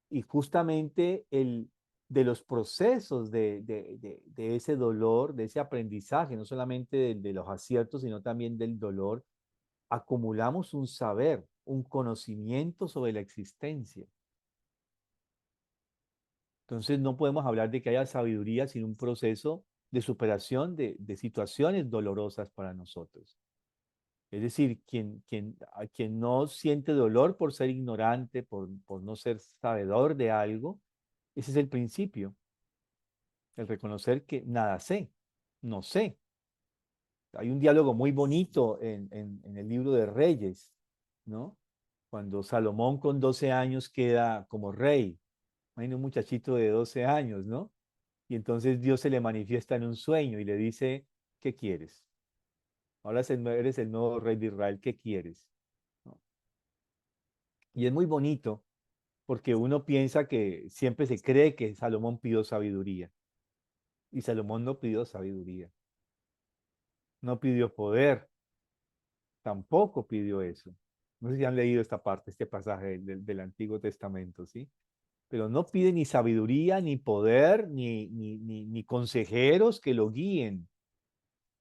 Y justamente de los procesos de ese dolor, de ese aprendizaje, no solamente de los aciertos, sino también del dolor, acumulamos un saber, un conocimiento sobre la existencia. Entonces no podemos hablar de que haya sabiduría sin un proceso de superación de situaciones dolorosas para nosotros. Es decir, a quien no siente dolor por ser ignorante, por no ser sabedor de algo, ese es el principio, el reconocer que nada sé, no sé. Hay un diálogo muy bonito en el libro de Reyes, ¿no? Cuando Salomón con 12 años queda como rey. Hay un muchachito de 12 años, ¿no? Y entonces Dios se le manifiesta en un sueño y le dice, ¿qué quieres? Ahora eres el nuevo rey de Israel, ¿qué quieres? ¿No? Y es muy bonito porque uno piensa que siempre se cree que Salomón pidió sabiduría. Y Salomón no pidió sabiduría, no pidió poder, tampoco pidió eso. No sé si han leído esta parte, este pasaje del Antiguo Testamento, ¿sí? Pero no pide ni sabiduría, ni poder, ni consejeros que lo guíen.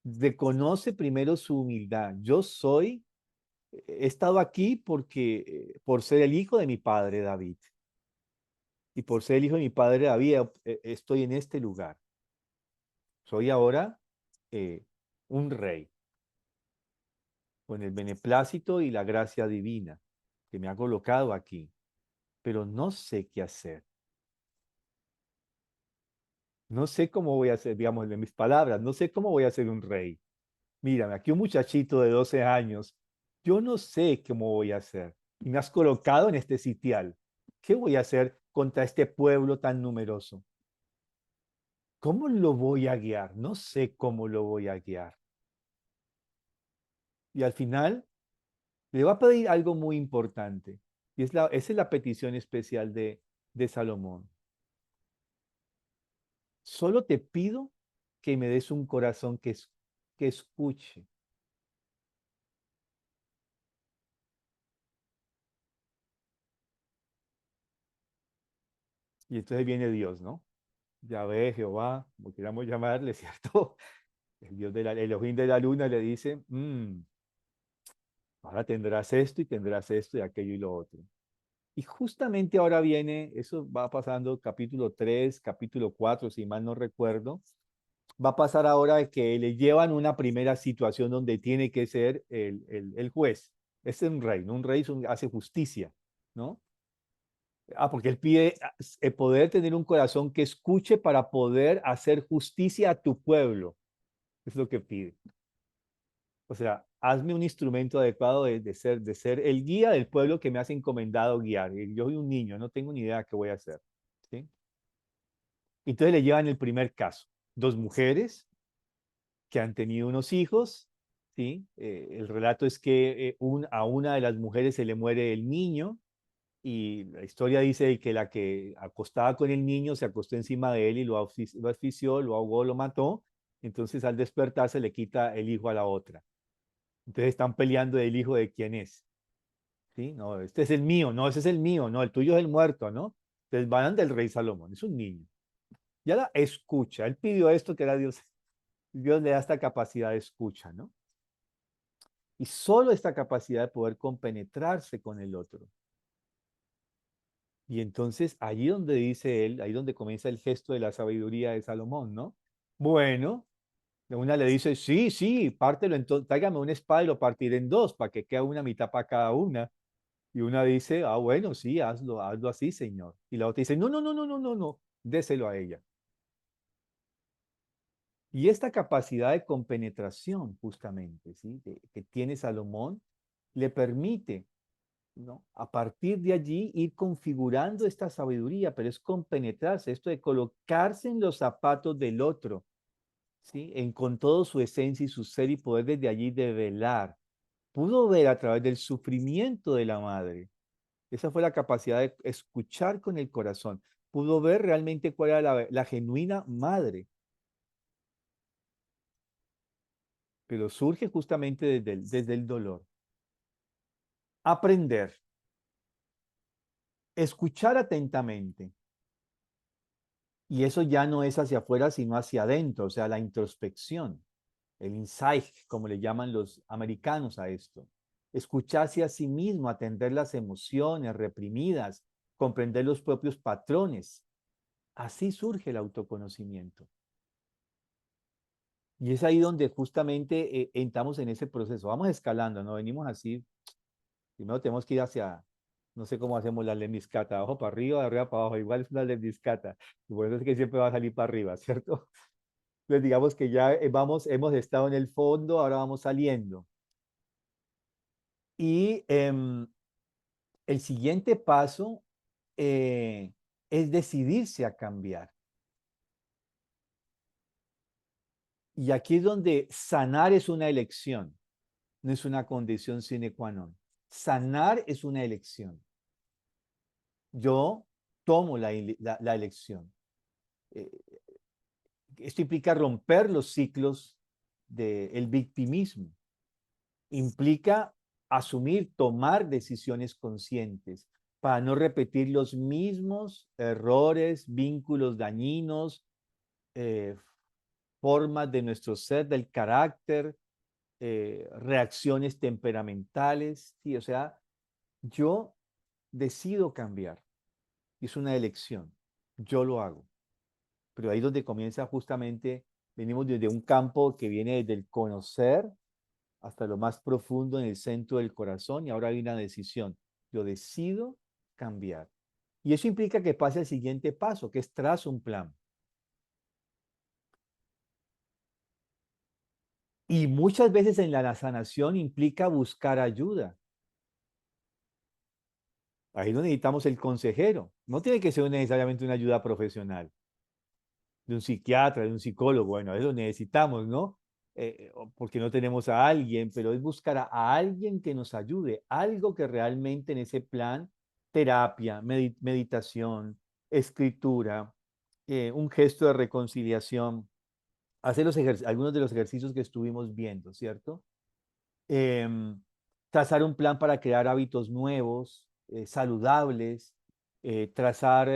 Reconoce primero su humildad. Yo he estado aquí por ser el hijo de mi padre David. Y por ser el hijo de mi padre David, estoy en este lugar. Soy ahora eh, un rey, con el beneplácito y la gracia divina que me ha colocado aquí, pero no sé qué hacer. No sé cómo voy a ser, digamos, en mis palabras, no sé cómo voy a ser un rey. Mírame, aquí un muchachito de 12 años, yo no sé cómo voy a hacer. Y me has colocado en este sitial. ¿Qué voy a hacer contra este pueblo tan numeroso? ¿Cómo lo voy a guiar? No sé cómo lo voy a guiar. Y al final Le va a pedir algo muy importante. Y esa es la petición especial de Salomón. Solo te pido que me des un corazón que escuche. Y entonces viene Dios, ¿no? Yahvé, Jehová, como queramos llamarle, ¿cierto? El Dios el Elohim de la luna le dice, ahora tendrás esto y aquello y lo otro. Y justamente ahora viene, eso va pasando capítulo 3, capítulo 4, si mal no recuerdo, va a pasar ahora de que le llevan una primera situación donde tiene que ser el juez. Es un rey, ¿no? Un rey hace justicia, ¿no? Porque él pide poder tener un corazón que escuche para poder hacer justicia a tu pueblo. Es lo que pide. O sea, hazme un instrumento adecuado de ser el guía del pueblo que me has encomendado guiar. Yo soy un niño, no tengo ni idea qué voy a hacer. ¿Sí? Entonces le llevan el primer caso. Dos mujeres que han tenido unos hijos. ¿Sí? El relato es que a una de las mujeres se le muere el niño. Y la historia dice que la que acostaba con el niño se acostó encima de él y lo asfixió, lo ahogó, lo mató. Entonces al despertar se le quita el hijo a la otra. Entonces están peleando del hijo de quién es. ¿Sí? No, este es el mío, no, ese es el mío, no, el tuyo es el muerto, ¿no? Entonces van del rey Salomón, es un niño. Ya la escucha, él pidió esto que era Dios. Dios le da esta capacidad de escucha, ¿no? Y solo esta capacidad de poder compenetrarse con el otro. Y entonces allí donde dice él, ahí donde comienza el gesto de la sabiduría de Salomón, ¿no? Bueno, una le dice, sí, sí, pártelo, entonces, tráigame una espada y lo partiré en dos para que quede una mitad para cada una. Y una dice, bueno, sí, hazlo, hazlo así, señor. Y la otra dice, no, no, no, no, no, no, no, déselo a ella. Y esta capacidad de compenetración, justamente, ¿sí? Que tiene Salomón, le permite, ¿no? A partir de allí ir configurando esta sabiduría, pero es compenetrarse, esto de colocarse en los zapatos del otro, ¿sí? Con todo su esencia y su ser y poder desde allí develar. Pudo ver a través del sufrimiento de la madre. Esa fue la capacidad de escuchar con el corazón. Pudo ver realmente cuál era la genuina madre. Pero surge justamente desde el dolor. Aprender. Escuchar atentamente. Y eso ya no es hacia afuera, sino hacia adentro, o sea, la introspección, el insight, como le llaman los americanos a esto. Escucharse a sí mismo, atender las emociones reprimidas, comprender los propios patrones. Así surge el autoconocimiento. Y es ahí donde justamente entramos en ese proceso. Vamos escalando, ¿no? Venimos así. Primero tenemos que ir hacia, no sé cómo hacemos la lemniscata, abajo para arriba, de arriba para abajo. Igual es una lemniscata. Y por eso es que siempre va a salir para arriba, ¿cierto? Entonces digamos que ya hemos estado en el fondo, ahora vamos saliendo. Y el siguiente paso es decidirse a cambiar. Y aquí es donde sanar es una elección, no es una condición sine qua non. Sanar es una elección. Yo tomo la elección. Eh, Esto implica romper los ciclos del victimismo. Implica asumir, tomar decisiones conscientes para no repetir los mismos errores, vínculos dañinos, formas de nuestro ser, del carácter, reacciones temperamentales. ¿Sí? O sea, yo decido cambiar. Es una elección. Yo lo hago. Pero ahí es donde comienza justamente, venimos desde un campo que viene desde el conocer hasta lo más profundo en el centro del corazón y ahora hay una decisión. Yo decido cambiar. Y eso implica que pase al siguiente paso, que es trazo un plan. Y muchas veces en la sanación implica buscar ayuda. Ahí no necesitamos el consejero. No tiene que ser necesariamente una ayuda profesional, de un psiquiatra, de un psicólogo. Bueno, eso necesitamos, ¿no? o porque no tenemos a alguien, pero es buscar a alguien que nos ayude, algo que realmente en ese plan, terapia, meditación, escritura, un gesto de reconciliación, hacer algunos de los ejercicios que estuvimos viendo, ¿cierto? Em, Trazar un plan para crear hábitos nuevos, saludables, trazar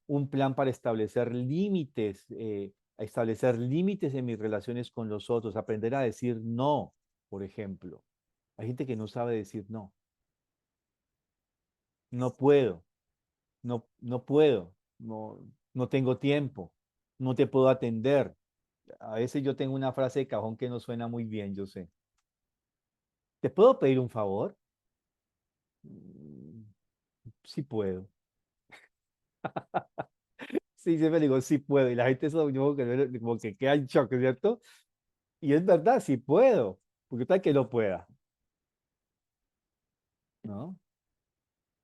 un plan para establecer límites en mis relaciones con los otros, aprender a decir no, por ejemplo. Hay gente que no sabe decir no. No puedo, no puedo, no tengo tiempo, no te puedo atender. A veces yo tengo una frase de cajón que no suena muy bien, yo sé. ¿Te puedo pedir un favor? Mm, Sí puedo. Sí, siempre digo, sí puedo. Y la gente eso como que queda en shock, ¿cierto? Y es verdad, sí puedo. Porque tal que no pueda, ¿no?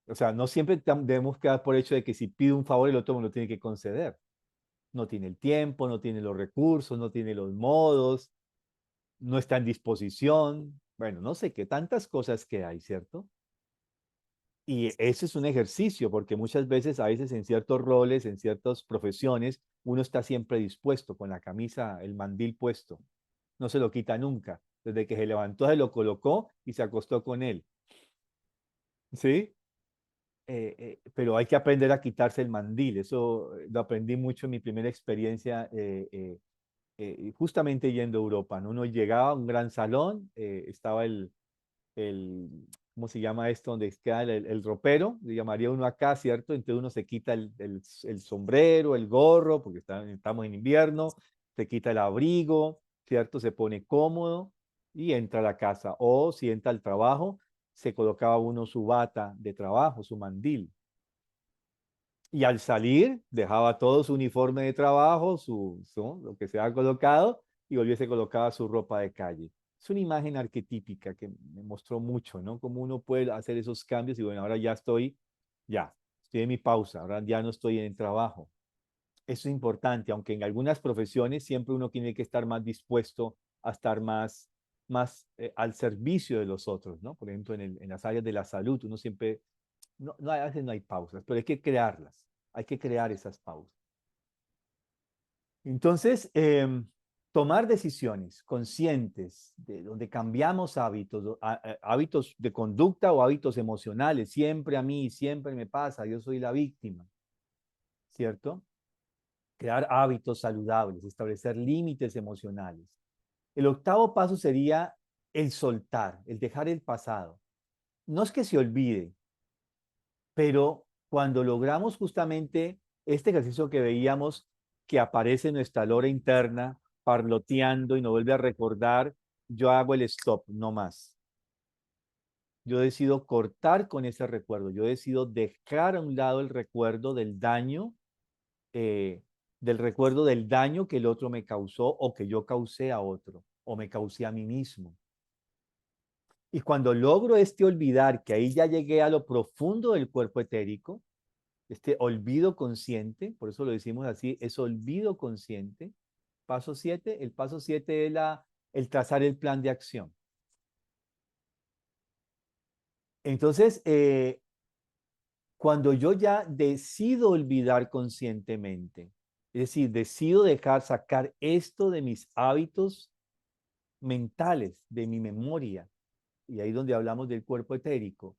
O sea, no siempre debemos quedar por hecho de que si pido un favor el otro me lo tiene que conceder. No tiene el tiempo, no tiene los recursos, no tiene los modos, no está en disposición. Bueno, no sé qué tantas cosas que hay, ¿cierto? Y ese es un ejercicio, porque muchas veces, a veces en ciertos roles, en ciertas profesiones, uno está siempre dispuesto, con la camisa, el mandil puesto. No se lo quita nunca. Desde que se levantó, se lo colocó y se acostó con él. ¿Sí? Pero hay que aprender a quitarse el mandil. Eso lo aprendí mucho en mi primera experiencia, justamente yendo a Europa, ¿no? Uno llegaba a un gran salón, estaba el, ¿cómo se llama esto? Donde queda el ropero, le llamaría uno acá, ¿cierto? Entonces uno se quita el sombrero, el gorro, porque estamos en invierno, se quita el abrigo, ¿cierto? Se pone cómodo y entra a la casa. O si entra al trabajo, se colocaba uno su bata de trabajo, su mandil. Y al salir, dejaba todo su uniforme de trabajo, lo que se ha colocado, y volviese colocaba su ropa de calle. Es una imagen arquetípica que me mostró mucho, ¿no? Cómo uno puede hacer esos cambios y bueno, ahora estoy en mi pausa, ahora ya no estoy en el trabajo. Eso es importante, aunque en algunas profesiones siempre uno tiene que estar más dispuesto a estar más al servicio de los otros, ¿no? Por ejemplo, en las áreas de la salud, uno siempre a veces no hay pausas, pero hay que crearlas. Hay que crear esas pausas. Entonces, tomar decisiones conscientes de donde cambiamos hábitos de conducta o hábitos emocionales. Siempre a mí, siempre me pasa, yo soy la víctima, ¿cierto? Crear hábitos saludables, establecer límites emocionales. El octavo paso sería el soltar, el dejar el pasado. No es que se olvide, pero cuando logramos justamente este ejercicio que veíamos que aparece en nuestra lora interna, parloteando y nos vuelve a recordar, yo hago el stop, no más. Yo decido cortar con ese recuerdo, yo decido dejar a un lado el recuerdo eh, del recuerdo del daño que el otro me causó o que yo causé a otro o me causé a mí mismo. Y cuando logro este olvidar, que ahí ya llegué a lo profundo del cuerpo etérico, este olvido consciente, por eso lo decimos así, es olvido consciente. Paso 7, el paso 7 es el trazar el plan de acción. Entonces, cuando yo ya decido olvidar conscientemente, es decir, decido sacar esto de mis hábitos mentales, de mi memoria, y ahí donde hablamos del cuerpo etérico,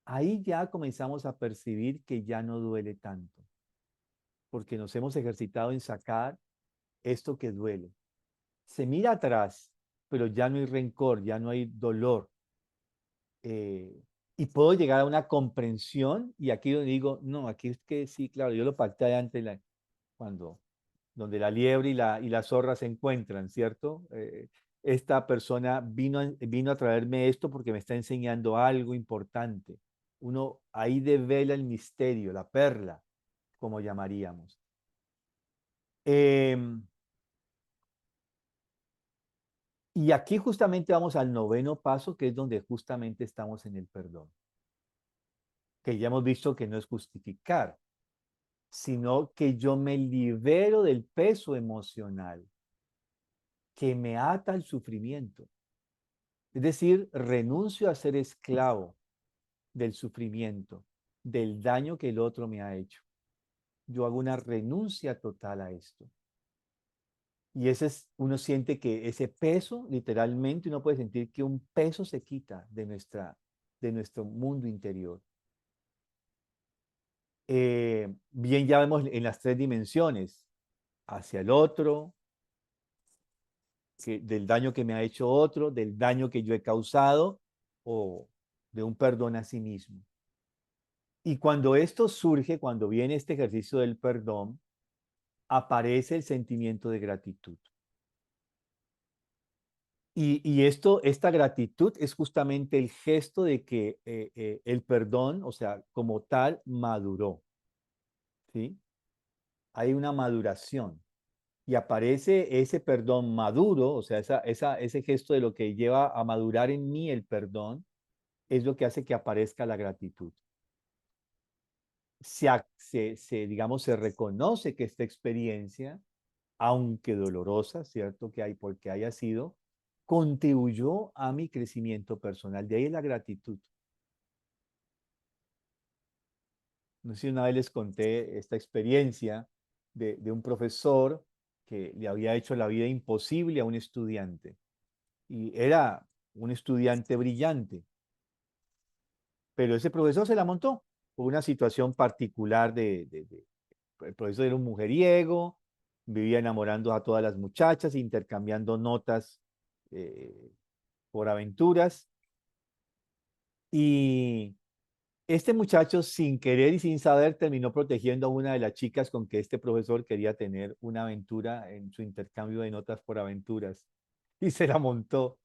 ahí ya comenzamos a percibir que ya no duele tanto, porque nos hemos ejercitado en sacar esto que duele. Se mira atrás, pero ya no hay rencor, ya no hay dolor. Y puedo llegar a una comprensión y aquí donde digo, no, aquí es que sí, claro, yo lo pacté antes cuando, donde la liebre y la zorra se encuentran, ¿cierto? Esta persona vino a traerme esto porque me está enseñando algo importante. Uno ahí devela el misterio, la perla, como llamaríamos. Em, Y aquí justamente vamos al noveno paso, que es donde justamente estamos en el perdón, que ya hemos visto que no es justificar, sino que yo me libero del peso emocional. que me ata al sufrimiento. Es decir, renuncio a ser esclavo del sufrimiento, del daño que el otro me ha hecho. Yo hago una renuncia total a esto. Y ese es, uno siente que ese peso, literalmente, uno puede sentir que un peso se quita de nuestro mundo interior. Bien, ya vemos en las 3 dimensiones, hacia el otro, del daño que me ha hecho otro, del daño que yo he causado, o de un perdón a sí mismo. Y cuando esto surge, cuando viene este ejercicio del perdón, aparece el sentimiento de gratitud. Y esta gratitud es justamente el gesto de que el perdón, o sea, como tal, maduró. ¿Sí? Hay una maduración. Y aparece ese perdón maduro, o sea, ese gesto de lo que lleva a madurar en mí el perdón, es lo que hace que aparezca la gratitud. Digamos, se reconoce que esta experiencia, aunque dolorosa, ¿cierto? Que hay, porque haya sido, contribuyó a mi crecimiento personal. De ahí la gratitud. No sé si una vez les conté esta experiencia de un profesor que le había hecho la vida imposible a un estudiante. Y era un estudiante brillante. Pero ese profesor se la montó por una situación particular el profesor era un mujeriego, vivía enamorando a todas las muchachas, intercambiando notas por aventuras. Y este muchacho, sin querer y sin saber, terminó protegiendo a una de las chicas con que este profesor quería tener una aventura en su intercambio de notas por aventuras. Y se la montó.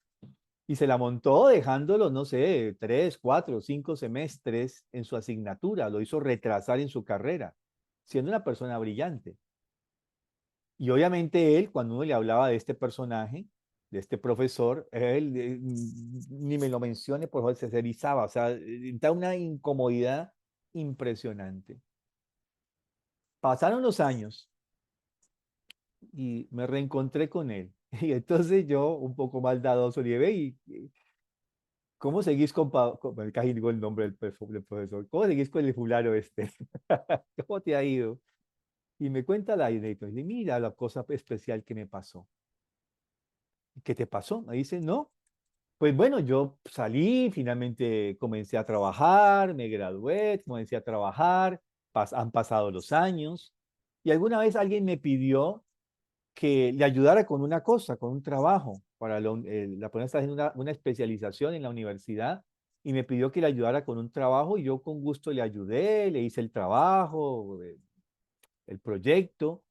Y se la montó dejándolo, no sé, 3, 4, 5 semestres en su asignatura. Lo hizo retrasar en su carrera, siendo una persona brillante. Y obviamente él, cuando uno le hablaba de este personaje, de este profesor, él ni me lo mencione, por favor, se erizaba. O sea, da una incomodidad impresionante. Pasaron los años y me reencontré con él. Y entonces yo, un poco maldadoso, le dije, ¿cómo seguís casi digo el nombre del profesor? ¿Cómo seguís con el fulano este? ¿Cómo te ha ido? Y me cuenta la anécdota. Y dice, mira la cosa especial que me pasó. ¿Qué te pasó? Me dice, no. Pues bueno, yo salí, finalmente comencé a trabajar, me gradué, comencé a trabajar, han pasado los años. Y alguna vez alguien me pidió que le ayudara con una cosa, con un trabajo. La persona está haciendo una especialización en la universidad y me pidió que le ayudara con un trabajo y yo con gusto le ayudé, le hice el trabajo, el proyecto.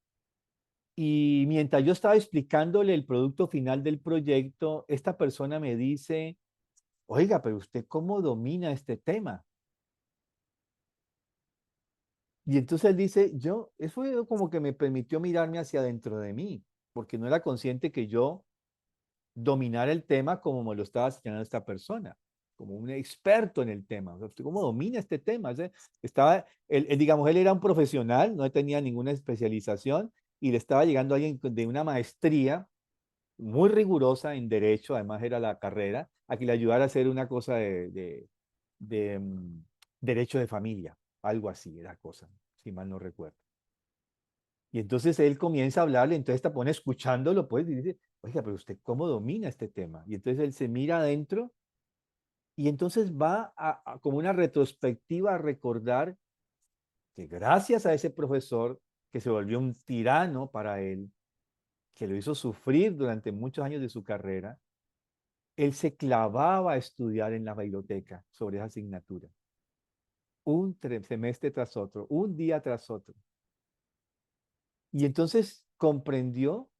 Y mientras yo estaba explicándole el producto final del proyecto, esta persona me dice, oiga, pero usted ¿cómo domina este tema? Y entonces él dice, eso como que me permitió mirarme hacia adentro de mí, porque no era consciente que yo dominar el tema como me lo estaba señalando esta persona, como un experto en el tema. O sea, ¿usted cómo domina este tema? O sea, digamos, él era un profesional, no tenía ninguna especialización y le estaba llegando alguien de una maestría muy rigurosa en derecho, además era la carrera, a que le ayudara a hacer una cosa de derecho de familia, algo así era cosa, si mal no recuerdo. Y entonces él comienza a hablarle, entonces está pone escuchándolo, pues, y dice, oiga, pero usted cómo domina este tema. Y entonces él se mira adentro y entonces va como una retrospectiva a recordar que gracias a ese profesor que se volvió un tirano para él, que lo hizo sufrir durante muchos años de su carrera, él se clavaba a estudiar en la biblioteca sobre esa asignatura, un semestre tras otro, un día tras otro. Y entonces comprendió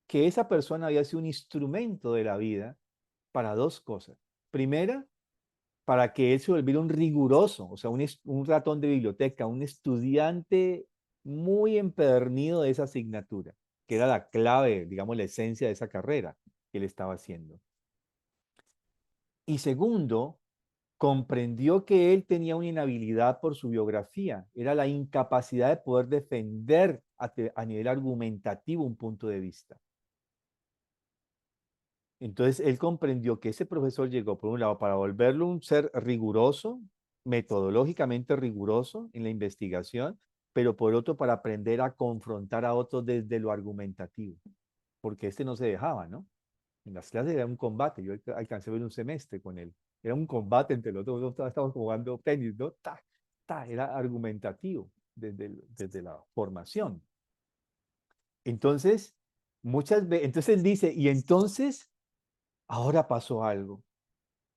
que esa persona había sido un instrumento de la vida para 2 cosas. Primera, para que él se volviera un riguroso, o sea, un ratón de biblioteca, un estudiante muy empedernido de esa asignatura, que era la clave, digamos, la esencia de esa carrera que él estaba haciendo. Y segundo, comprendió que él tenía una inhabilidad por su biografía, era la incapacidad de poder defender a nivel argumentativo un punto de vista. Entonces él comprendió que ese profesor llegó, por un lado, para volverlo un ser riguroso, metodológicamente riguroso en la investigación, pero por otro, para aprender a confrontar a otros desde lo argumentativo, porque este no se dejaba, ¿no? En las clases era un combate, yo alcancé a ver un semestre con él, era un combate entre los dos, estábamos jugando tenis, ¿no? Ta, ta, era argumentativo desde la formación. Entonces, muchas veces, entonces él dice, y entonces, ahora pasó algo.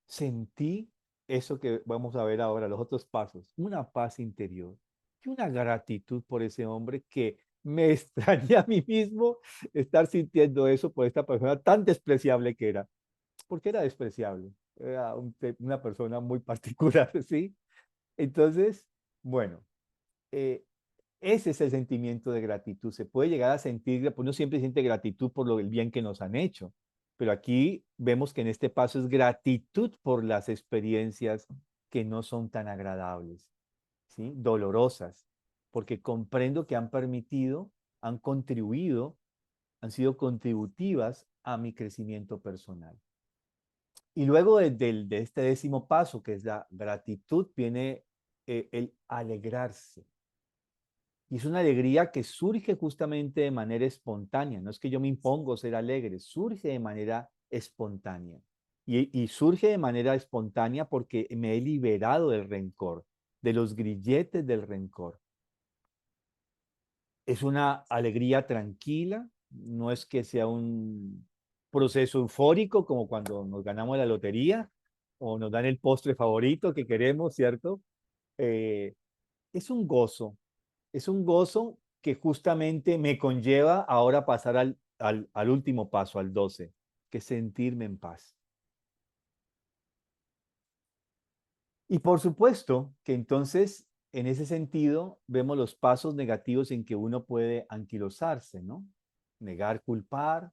Sentí eso que vamos a ver ahora, los otros pasos, una paz interior y una gratitud por ese hombre que me extrañé a mí mismo estar sintiendo eso por esta persona tan despreciable que era. Porque era despreciable, era una persona muy particular, ¿sí? Entonces, bueno, eh, ese es el sentimiento de gratitud. Se puede llegar a sentir, pues uno siempre siente gratitud por el bien que nos han hecho, pero aquí vemos que en este paso es gratitud por las experiencias que no son tan agradables, ¿sí? Dolorosas, porque comprendo que han permitido, han contribuido, han sido contributivas a mi crecimiento personal. Y luego de este décimo paso, que es la gratitud, viene el alegrarse. Y es una alegría que surge justamente de manera espontánea. No es que yo me impongo ser alegre, surge de manera espontánea. Y surge de manera espontánea porque me he liberado del rencor, de los grilletes del rencor. Es una alegría tranquila, no es que sea un proceso eufórico como cuando nos ganamos la lotería o nos dan el postre favorito que queremos, ¿cierto? Eh, es un gozo que justamente me conlleva ahora pasar al último paso, al 12, que es sentirme en paz. Y por supuesto que entonces, en ese sentido, vemos los pasos negativos en que uno puede anquilosarse, ¿no? Negar, culpar,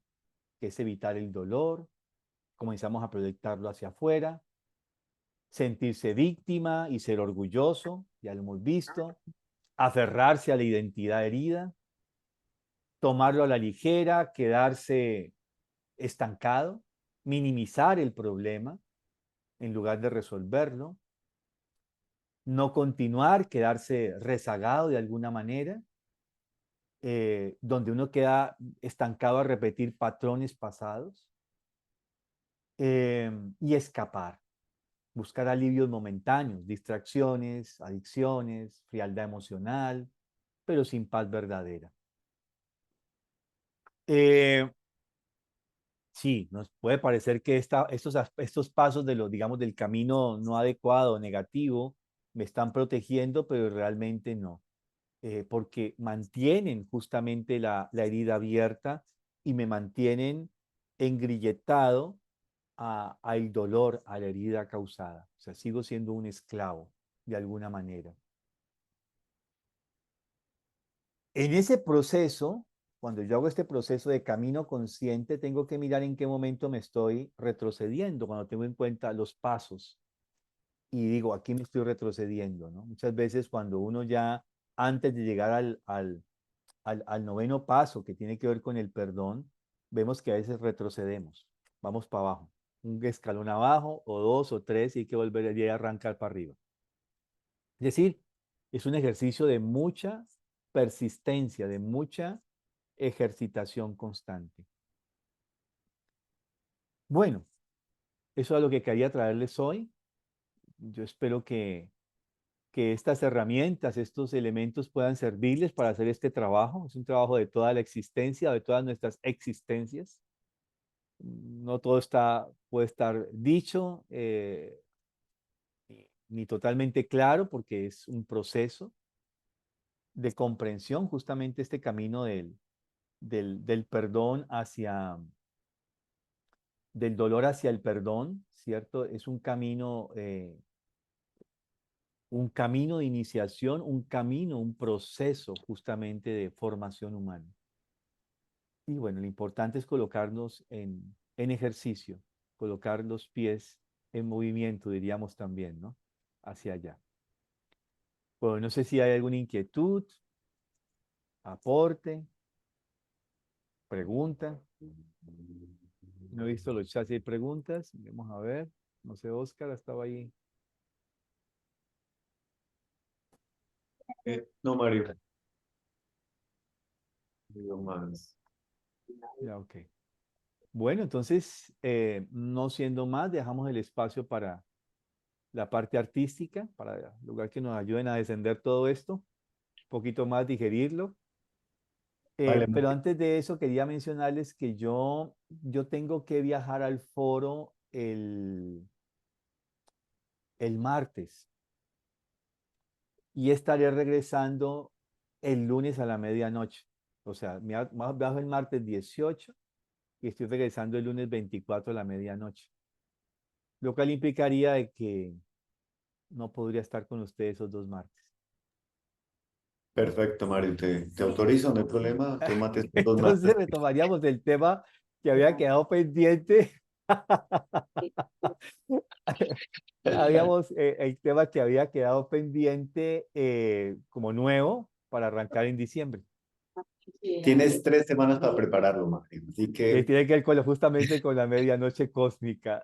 que es evitar el dolor, comenzamos a proyectarlo hacia afuera, sentirse víctima y ser orgulloso, ya lo hemos visto, aferrarse a la identidad herida, tomarlo a la ligera, quedarse estancado, minimizar el problema en lugar de resolverlo, no continuar, quedarse rezagado de alguna manera, donde uno queda estancado a repetir patrones pasados, y escapar, buscar alivios momentáneos, distracciones, adicciones, frialdad emocional, pero sin paz verdadera. Sí, nos puede parecer que estos pasos de los, digamos, del camino no adecuado, negativo, me están protegiendo, pero realmente no, porque mantienen justamente la herida abierta y me mantienen engrilletado al dolor, a la herida causada. O sea, sigo siendo un esclavo de alguna manera. En ese proceso, cuando yo hago este proceso de camino consciente, tengo que mirar en qué momento me estoy retrocediendo, cuando tengo en cuenta los pasos y digo, aquí me estoy retrocediendo, ¿no? Muchas veces cuando uno ya, antes de llegar al noveno paso, que tiene que ver con el perdón, vemos que a veces retrocedemos, vamos para abajo, un escalón abajo, o dos, o tres, y hay que volver a arrancar para arriba. Es decir, es un ejercicio de mucha persistencia, de mucha ejercitación constante. Bueno, eso es lo que quería traerles hoy. Yo espero que estas herramientas, estos elementos puedan servirles para hacer este trabajo. Es un trabajo de toda la existencia, de todas nuestras existencias. No todo puede estar dicho ni totalmente claro porque es un proceso de comprensión, justamente este camino del perdón del dolor hacia el perdón, ¿cierto? Es un camino de iniciación, un camino, un proceso justamente de formación humana. Y bueno, lo importante es colocarnos en ejercicio, colocar los pies en movimiento, diríamos también, ¿no? Hacia allá. Bueno, no sé si hay alguna inquietud, aporte, pregunta. No he visto los chats y hay preguntas. Vamos a ver. No sé, Oscar, estaba ahí. No, Mario. Digo más. Ya, ok. Bueno, entonces, no siendo más, dejamos el espacio para la parte artística, para el lugar que nos ayuden a descender todo esto, un poquito más digerirlo. Vale, Pero Mario. antes de eso, quería mencionarles que yo tengo que viajar al foro el martes y estaré regresando el lunes a la medianoche. O sea, viajo el martes 18 y estoy regresando el lunes 24 a la medianoche. Lo cual implicaría de que no podría estar con ustedes esos 2 martes. Perfecto, Mario. Te autorizo, no hay problema. Tómate estos 2 Entonces martes. retomaríamos el tema que había quedado pendiente. Habíamos el tema que había quedado pendiente como nuevo para arrancar en diciembre. Tienes 3 semanas para prepararlo, Mario. Así Que que, tiene que ver justamente con la medianoche cósmica.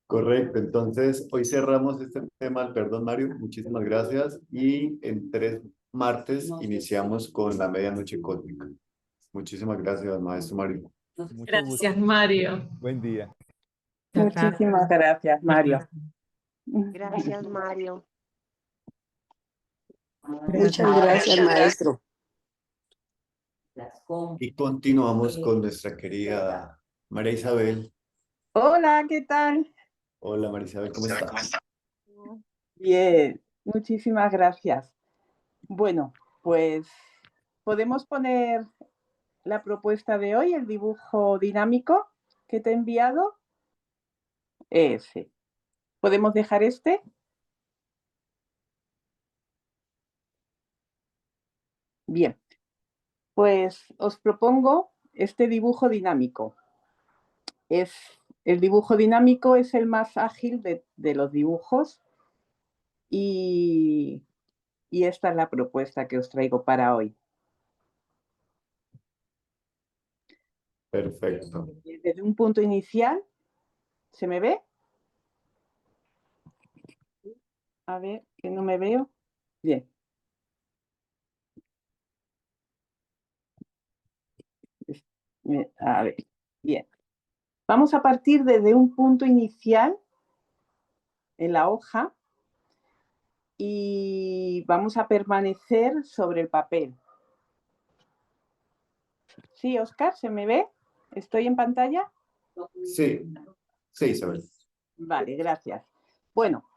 correcto. Entonces, hoy cerramos este tema del perdón, Mario. Muchísimas gracias. Y en 3 martes iniciamos con la medianoche cósmica. Muchísimas gracias, maestro Mario. Mucho gusto. Gracias, Mario. Buen día. Muchísimas gracias, Mario. Gracias, Mario. Muchas gracias, maestro. Y continuamos con nuestra querida María Isabel. Hola, ¿qué tal? Hola, María Isabel, ¿cómo está? Bien, muchísimas gracias. Bueno, pues podemos poner la propuesta de hoy, el dibujo dinámico que te he enviado. Ese. ¿Podemos dejar este? Bien, pues os propongo este dibujo dinámico. El dibujo dinámico es el más ágil de los dibujos y esta es la propuesta que os traigo para hoy. Perfecto. Desde un punto inicial, ¿se me ve? A ver, que no me veo. Bien. A ver, bien. Vamos a partir desde un punto inicial en la hoja y vamos a permanecer sobre el papel. ¿Sí, Oscar? ¿Se me ve? ¿Estoy en pantalla? Sí, sí, Isabel. Vale, gracias. Bueno,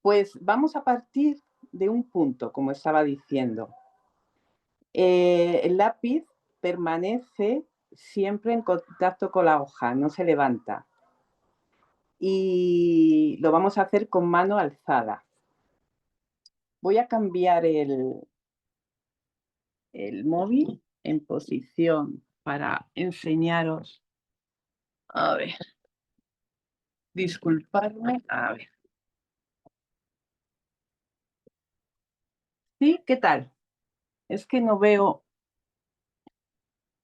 pues vamos a partir de un punto, como estaba diciendo. El lápiz permanece siempre en contacto con la hoja, no se levanta. Y lo vamos a hacer con mano alzada. Voy a cambiar el móvil en posición para enseñaros. A ver. Disculpadme. A ver. ¿Sí? ¿Qué tal? Es que no veo.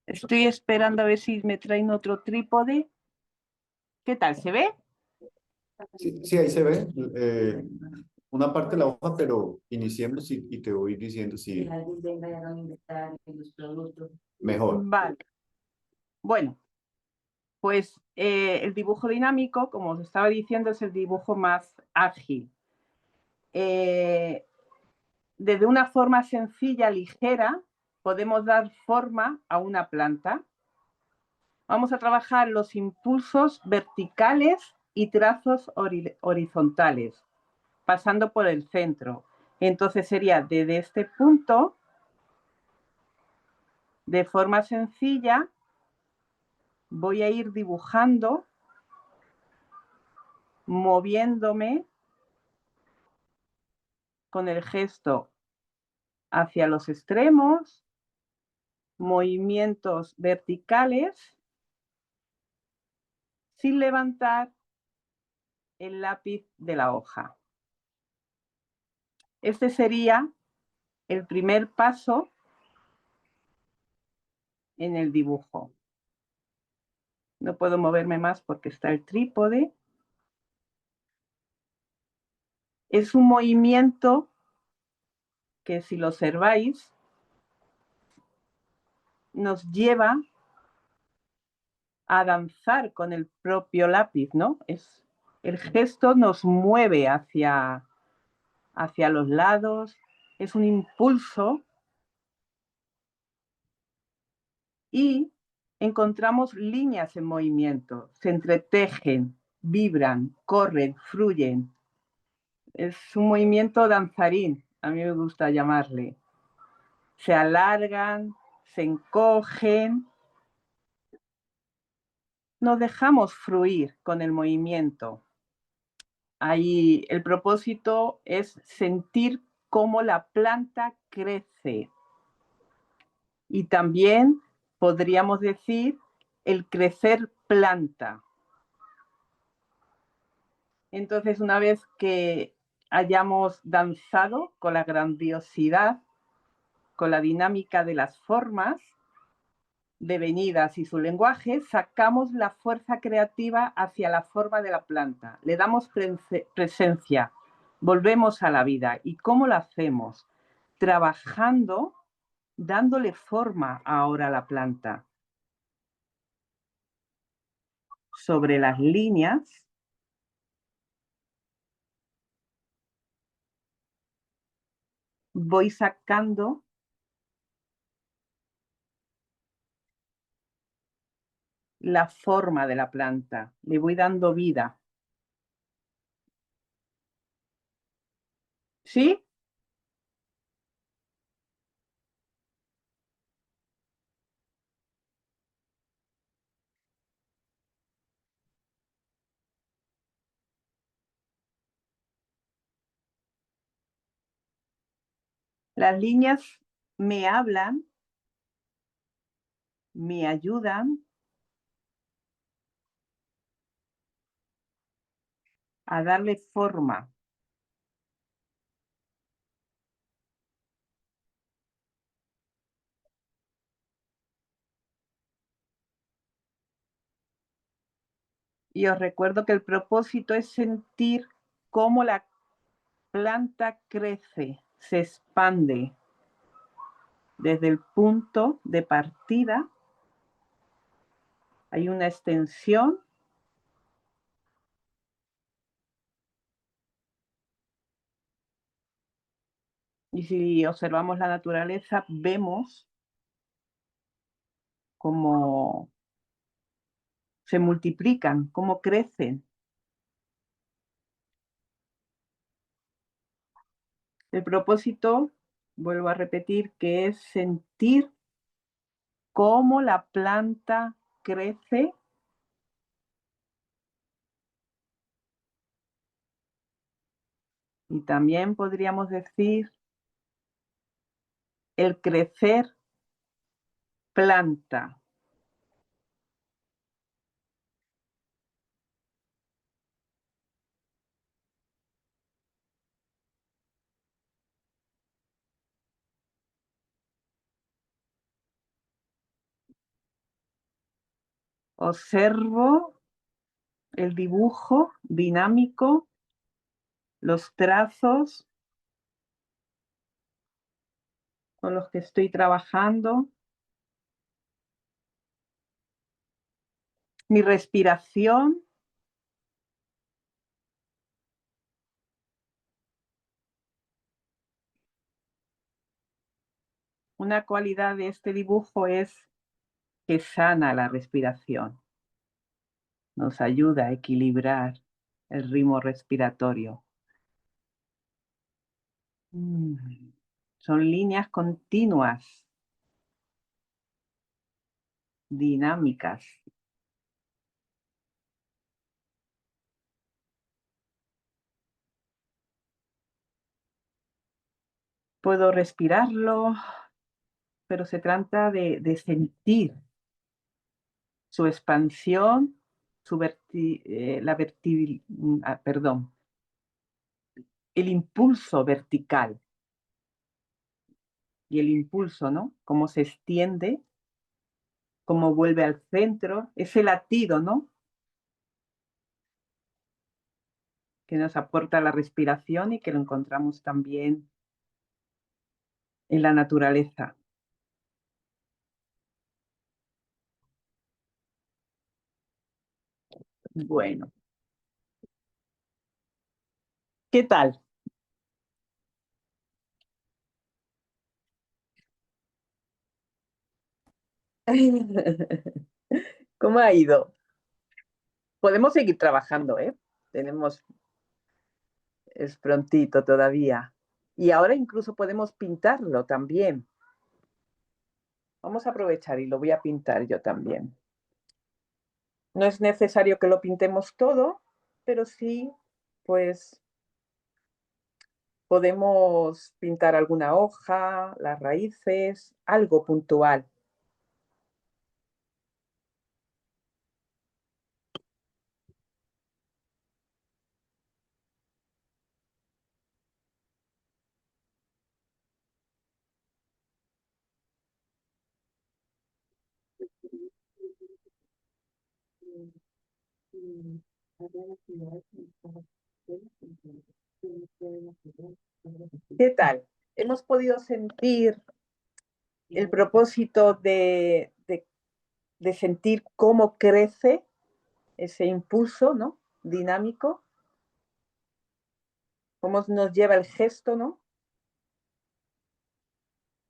Estoy esperando a ver si me traen otro trípode. ¿Qué tal? ¿Se ve? Sí, sí, ahí se ve una parte de la hoja, pero iniciemos y te voy diciendo si mejor. Vale. Bueno, pues el dibujo dinámico, como os estaba diciendo, es el dibujo más ágil. Desde una forma sencilla, ligera, podemos dar forma a una planta. Vamos a trabajar los impulsos verticales y trazos horizontales, pasando por el centro. Entonces sería desde este punto, de forma sencilla, voy a ir dibujando, moviéndome con el gesto hacia los extremos, movimientos verticales, sin levantar el lápiz de la hoja. Este sería el primer paso en el dibujo. No puedo moverme más porque está el trípode. Es un movimiento que, si lo observáis, nos lleva a danzar con el propio lápiz, ¿no? El gesto nos mueve hacia los lados, es un impulso y encontramos líneas en movimiento, se entretejen, vibran, corren, fluyen. Es un movimiento danzarín, a mí me gusta llamarle. Se alargan, se encogen. Nos dejamos fluir con el movimiento. Ahí el propósito es sentir cómo la planta crece. Y también podríamos decir el crecer planta. Entonces, una vez que hayamos danzado con la grandiosidad, con la dinámica de las formas devenidas y su lenguaje, sacamos la fuerza creativa hacia la forma de la planta. Le damos presencia, volvemos a la vida. ¿Y cómo lo hacemos? Trabajando, dándole forma ahora a la planta. Sobre las líneas voy sacando la forma de la planta, le voy dando vida. ¿Sí? Las líneas me hablan, me ayudan a darle forma. Y os recuerdo que el propósito es sentir cómo la planta crece, se expande desde el punto de partida. Hay una extensión y si observamos la naturaleza vemos cómo se multiplican, cómo crecen. El propósito, vuelvo a repetir, que es sentir cómo la planta crece y también podríamos decir el crecer planta. Observo el dibujo dinámico, los trazos con los que estoy trabajando, mi respiración. Una cualidad de este dibujo es que sana la respiración, nos ayuda a equilibrar el ritmo respiratorio. Son líneas continuas, dinámicas. Puedo respirarlo, pero se trata de sentir su expansión, el impulso vertical y el impulso, ¿no? Cómo se extiende cómo vuelve al centro, ese latido, ¿no? Que nos aporta la respiración y que lo encontramos también en la naturaleza. Bueno. ¿Qué tal? ¿Cómo ha ido? Podemos seguir trabajando, ¿eh? Es prontito todavía. Y ahora incluso podemos pintarlo también. Vamos a aprovechar y lo voy a pintar yo también. No es necesario que lo pintemos todo, pero sí, pues, podemos pintar alguna hoja, las raíces, algo puntual. ¿Qué tal? Hemos podido sentir el propósito de sentir cómo crece ese impulso, ¿no? Dinámico, cómo nos lleva el gesto, ¿no?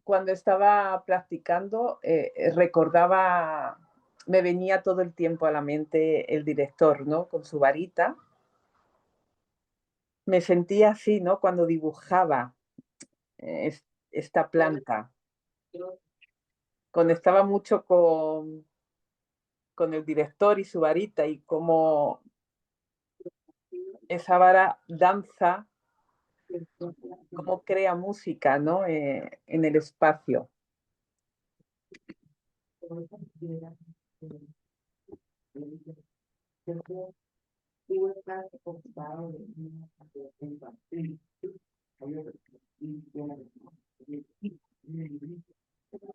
Cuando estaba practicando, recordaba, me venía todo el tiempo a la mente el director, ¿no? Con su varita. Me sentía así, ¿no? Cuando dibujaba esta planta. Conectaba mucho con el director y su varita y cómo esa vara danza, cómo crea música, ¿no? En el espacio.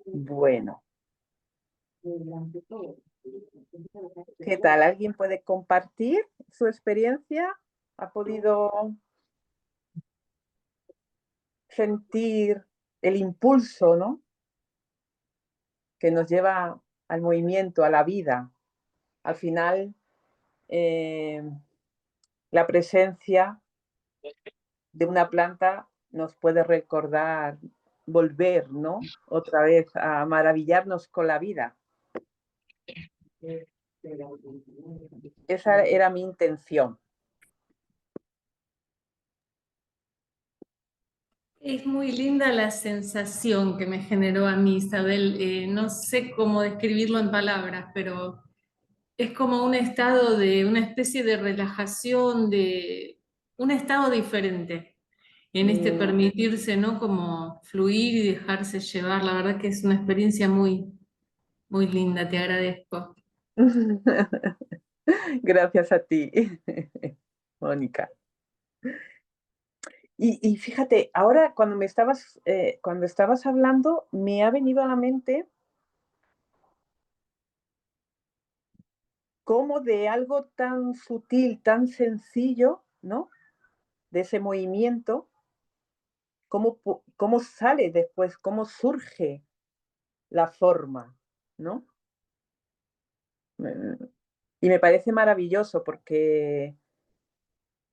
Bueno, ¿qué tal? ¿Alguien puede compartir su experiencia? ¿Ha podido sentir el impulso, ¿no? Que nos lleva al movimiento, a la vida? Al final, la presencia de una planta nos puede recordar, volver, ¿no? Otra vez a maravillarnos con la vida. Esa era mi intención. Es muy linda la sensación que me generó a mí, Isabel. No sé cómo describirlo en palabras, pero es como un estado de, una especie de relajación, de un estado diferente en este permitirse, ¿no? Como fluir y dejarse llevar. La verdad que es una experiencia muy, muy linda, te agradezco. Gracias a ti, Mónica. Y fíjate, ahora cuando estabas hablando, me ha venido a la mente cómo de algo tan sutil, tan sencillo, ¿no? De ese movimiento, cómo sale después, cómo surge la forma, ¿no? Y me parece maravilloso porque,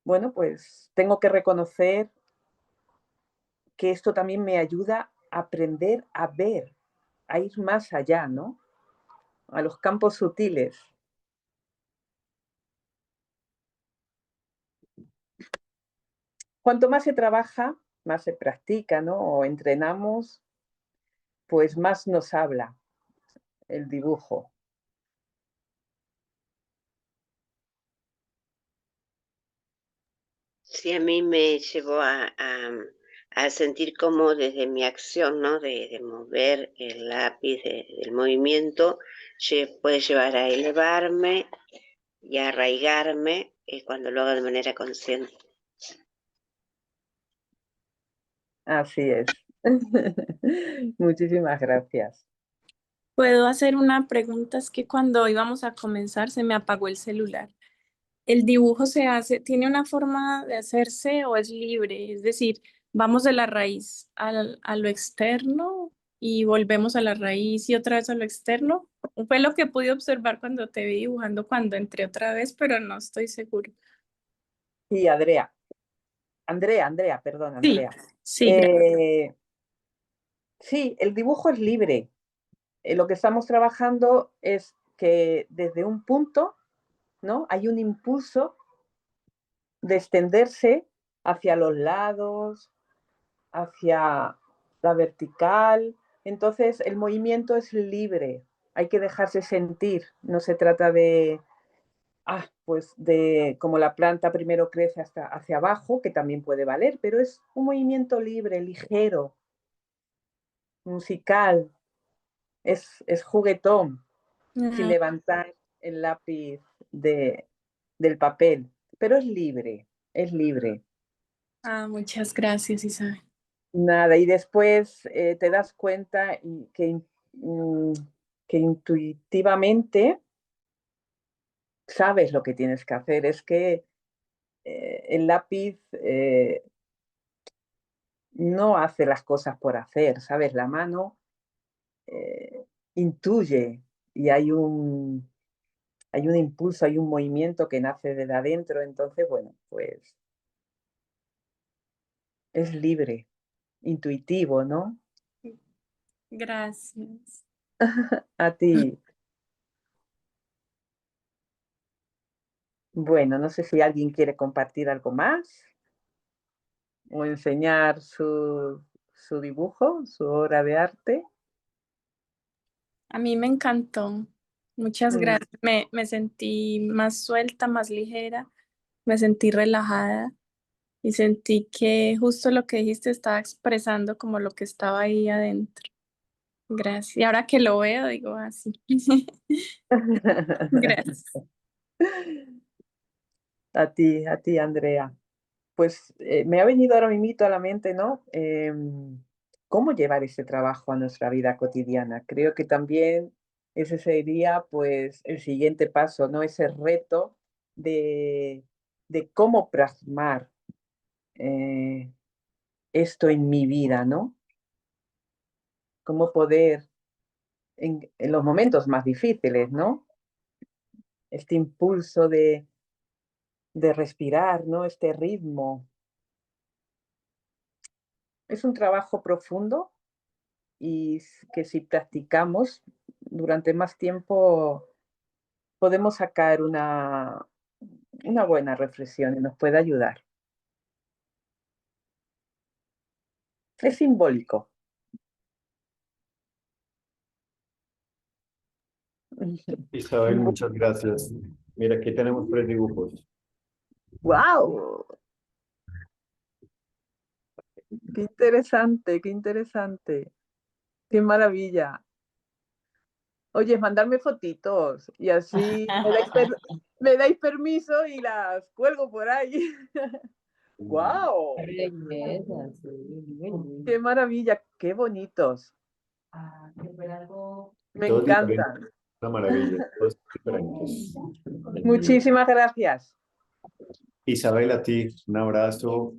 bueno, pues tengo que reconocer que esto también me ayuda a aprender a ver, a ir más allá, ¿no? A los campos sutiles. Cuanto más se trabaja, más se practica, ¿no? O entrenamos, pues más nos habla el dibujo. Sí, a mí me llevó a sentir como desde mi acción, ¿no? De mover el lápiz, del movimiento, puede llevar a elevarme y a arraigarme cuando lo hago de manera consciente. Así es. Muchísimas gracias. Puedo hacer una pregunta, es que cuando íbamos a comenzar se me apagó el celular. ¿El dibujo se hace, tiene una forma de hacerse o es libre? Es decir, vamos de la raíz a lo externo y volvemos a la raíz y otra vez a lo externo. Fue lo que pude observar cuando te vi dibujando cuando entré otra vez, pero no estoy seguro. Sí, Andrea. Andrea, perdón, Sí, Andrea. sí, gracias. Sí, el dibujo es libre. Lo que estamos trabajando es que desde un punto, ¿no? Hay un impulso de extenderse hacia los lados, hacia la vertical. Entonces, el movimiento es libre. Hay que dejarse sentir. No se trata de, pues de como la planta primero crece hasta hacia abajo, que también puede valer, pero es un movimiento libre, ligero, musical, es juguetón, sin Ah, levantar el lápiz del papel, pero es libre, es libre. muchas gracias, Isabel. Nada, y después te das cuenta que intuitivamente sabes lo que tienes que hacer. Es que el lápiz no hace las cosas por hacer, ¿sabes? La mano intuye y hay un impulso, hay un movimiento que nace desde adentro. Entonces, bueno, pues es libre, intuitivo, ¿no? Gracias. A ti. Bueno, no sé si alguien quiere compartir algo más o enseñar su dibujo, su obra de arte. A mí me encantó. Muchas gracias. Me sentí más suelta, más ligera, me sentí relajada y sentí que justo lo que dijiste estaba expresando como lo que estaba ahí adentro. Gracias. Y ahora que lo veo, digo así. Gracias. A ti, Andrea. Pues me ha venido ahora mismo a la mente, ¿no? ¿Cómo llevar ese trabajo a nuestra vida cotidiana? Creo que también ese sería, pues, el siguiente paso, ¿no? Ese reto de, de cómo plasmar eh, esto en mi vida, ¿no? Cómo poder, en los momentos más difíciles, ¿no? Este impulso de respirar, ¿no? Este ritmo. Es un trabajo profundo y que si practicamos durante más tiempo podemos sacar una buena reflexión y nos puede ayudar. Es simbólico. Isabel, muchas gracias. Mira, aquí tenemos 3 dibujos. ¡Wow! ¡Qué interesante, qué interesante! ¡Qué maravilla! Oye, mandarme fotitos y así me dais permiso y las cuelgo por ahí. ¡Wow! ¡Qué maravilla! ¡Qué bonitos! Me Todos diferentes. encantan. Una maravilla, todos diferentes. Muchísimas gracias. Isabel, a ti, un abrazo,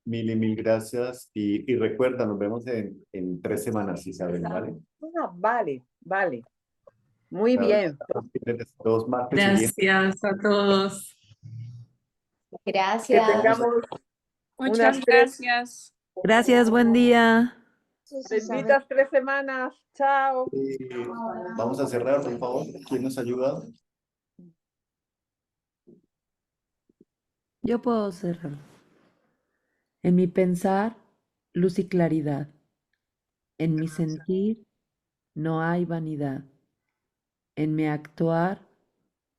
mil y mil gracias. Y recuerda, nos vemos en 3 semanas, Isabel, ¿vale? Vale, vale. Muy bien. 2 martes siguientes. Gracias a todos. Que Gracias. tengamos Muchas unas gracias. Gracias, buen día. benditas 3 semanas. Chao. Vamos a cerrar, por favor. ¿Quién nos ayuda? Yo puedo cerrar. En mi pensar, luz y claridad. En mi sentir, no hay vanidad. En mi actuar,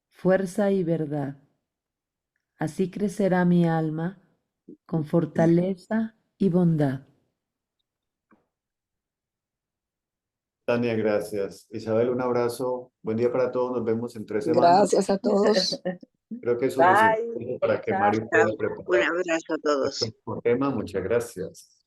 fuerza y verdad. Así crecerá mi alma con fortaleza y bondad. Tania, gracias. Isabel, un abrazo. Buen día para todos. Nos vemos en 3 semanas. Gracias a todos. Creo que es Bye. suficiente para que Chao. Mario Chao. pueda Un preparar abrazo a el todos. próximo tema. Muchas gracias.